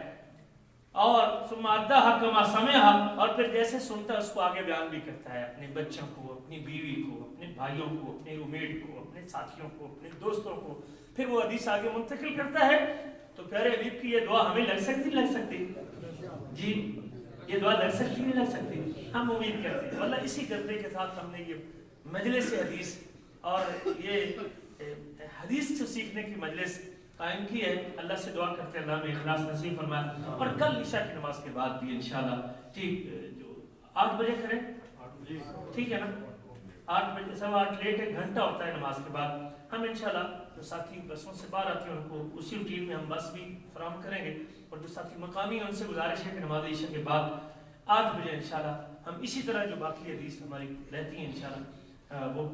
اور ثم اداها كما سمعها، اور پھر جیسے سنتا ہے اس کو آگے بیان بھی کرتا ہے اپنے بچوں کو، اپنی بیوی کو، اپنے بھائیوں کو، اپنے روم میٹ کو، اپنے ساتھیوں کو، اپنے دوستوں کو، پھر وہ حدیث آگے منتقل کرتا ہے، تو پیارے حبیب کی یہ دعا ہمیں لگ سکتی جی، یہ دعا لگ سکتی نہیں لگ سکتی؟ ہم امید کرتے ہیں واللہ اسی جذبے کے ساتھ ہم نے یہ مجلس حدیث اور یہ حدیث سے سیکھنے کی مجلس قائم کی ہے۔ اللہ سے دعا کرتے ہیں اللہ میں اخلاص نصیب فرمائے، اور کل عشاء کی نماز کے بعد بھی انشاءاللہ ٹھیک جو 8 بجے کریں، ٹھیک ہے نا، 8 بجے، 8:15 لیٹ، 1 گھنٹہ ہوتا ہے نماز کے بعد، ہم انشاءاللہ جو ساتھی بسوں سے باہر آتے ہیں ان کو اسی روٹین میں ہم بس بھی فراہم کریں گے، اور جو ساتھی مقامی ہیں ان سے گزارش ہے کہ نماز عشاء کے بعد 8 بجے انشاءاللہ ہم اسی طرح جو باقی حدیث ہماری رہتی ہیں انشاءاللہ وہ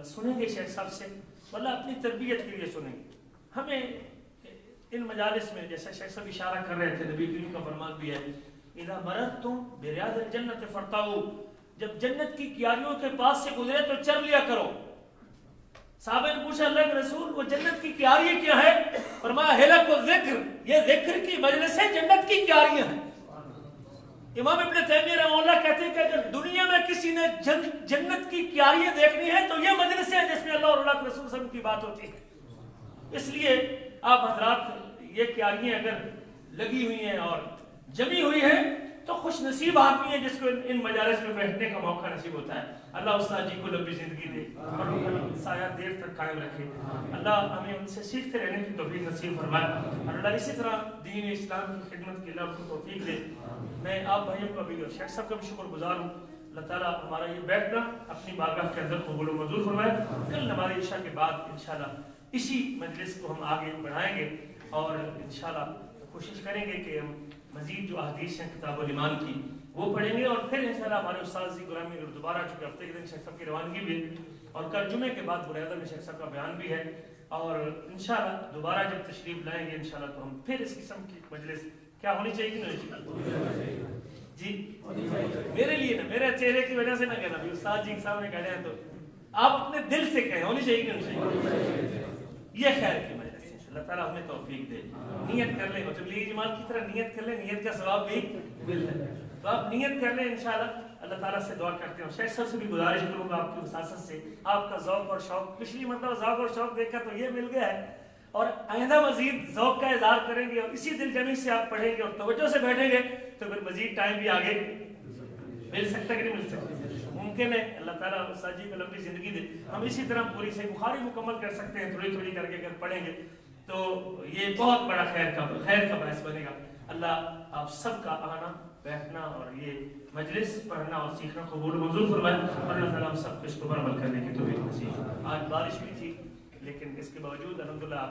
سنیں گے شیخ صاحب سے، واللہ اپنی تربیت کے لیے سنیں گے. ہمیں ان مجالس میں جیسا شیخ صاحب اشارہ کر رہے تھے، نبی کریم کا فرمان بھی ہے اذا مررتم بریاض الجنت فرتعوا، جب جنت کی کیاریوں کے پاس سے گزرے تو چر لیا کرو. صحابہ نے پوچھا اللہ کے رسول وہ جنت کی کیاری کیا ہے؟ فرمایا حلق الذکر، یہ ذکر کی مجلس ہے، جنت کی کیاریاں ہیں. امام ابن تیمیہ رحمہ اللہ کہتے ہیں کہ اگر دنیا میں کسی نے جنت کی کیاریاں دیکھنی ہے تو یہ مجلس ہے جس میں اللہ اور اللہ کے رسول صلی اللہ علیہ وسلم کی بات ہوتی ہے. اس لیے آپ حضرات یہ کیاریاں اگر لگی ہوئی ہیں اور جمی ہوئی ہیں تو خوش نصیب آدمی ہے جس کو ان مجالس میں بیٹھنے کا موقع نصیب ہوتا ہے. اللہ استاد جی کو لمبی زندگی دے اور سایہ دیر تک قائم رکھے. اللہ ہمیں ان سے سیکھتے رہنے کی توفیق نصیب فرمائے اور اللہ اسی طرح دین اسلام کی خدمت کے لیے اللہ کو توفیق دے. میں آپ بھائیوں کا بھی اور شیخ صاحب کا بھی شکر گزار ہوں. اللہ تعالیٰ ہمارا یہ بیٹھنا اپنی بارگاہ کے اندر قبول و منظور فرمائے. کل ہمارے عشاء کے بعد انشاءاللہ اسی مجلس کو ہم آگے بڑھائیں گے اور انشاءاللہ کوشش کریں گے کہ ہم مزید جو احادیث ہیں کتاب الایمان کی وہ پڑھیں گے اور پھر انشاءاللہ ہمارے استاد جی غلامی دوبارہ چونکہ ہفتے کے دن شیخ صاحب کی روانگی بھی ہے اور کل جمعے کے بعد بریادہ میں شیخ صاحب کا بیان بھی ہے اور انشاءاللہ دوبارہ جب تشریف لائیں گے انشاءاللہ تو ہم پھر اس قسم کی مجلس کیا ہونی چاہیے کہ نہیں جی میرے لیے نا میرے چہرے کی وجہ سے نہ کہنا بھی استاد جی صاحب نے کہنا ہے تو آپ اپنے دل سے کہیں ہونی چاہیے کہ نہیں چاہیے. یہ خیر کی مجلس ہے اللہ تعالیٰ ہمیں توفیق دے. نیت کر لیں تبلیغی جماعت کی طرح نیت کر لیں, نیت کا ثواب بھی ملتا ہے. تو آپ نیت کر لیں انشاءاللہ. اللہ تعالیٰ سے دعا کرتے ہیں. شیخ صاحب سے بھی گزارش کروں گا آپ کی وساست سے, آپ کا ذوق اور شوق پچھلی مرتبہ ذوق اور شوق دیکھا تو یہ مل گیا ہے, اور آئندہ مزید ذوق کا اظہار کریں گے اور اسی دل جمی سے آپ پڑھیں گے اور توجہ سے بیٹھیں گے تو پھر مزید ٹائم بھی آگے مل سکتا ہے کہ نہیں مل سکتا. ممکن ہے اللہ تعالیٰ استاد جی کو لمبی زندگی دے. ہم اسی طرح پوری صحیح بخاری مکمل کر سکتے ہیں, تھوڑی تھوڑی کر کے اگر پڑھیں گے تو یہ بہت بڑا خیر کا باعث بنے گا. اللہ آپ سب کا آنا بیٹھنا اور یہ مجلس پڑھنا اور سیکھنا قبول منظور فرمائے, اور اللہ تعالیٰ ہم سب کو اس پر عمل کرنے کی توفیق نصیب. آج بارش بھی تھی لیکن اس کے باوجود الحمدللہ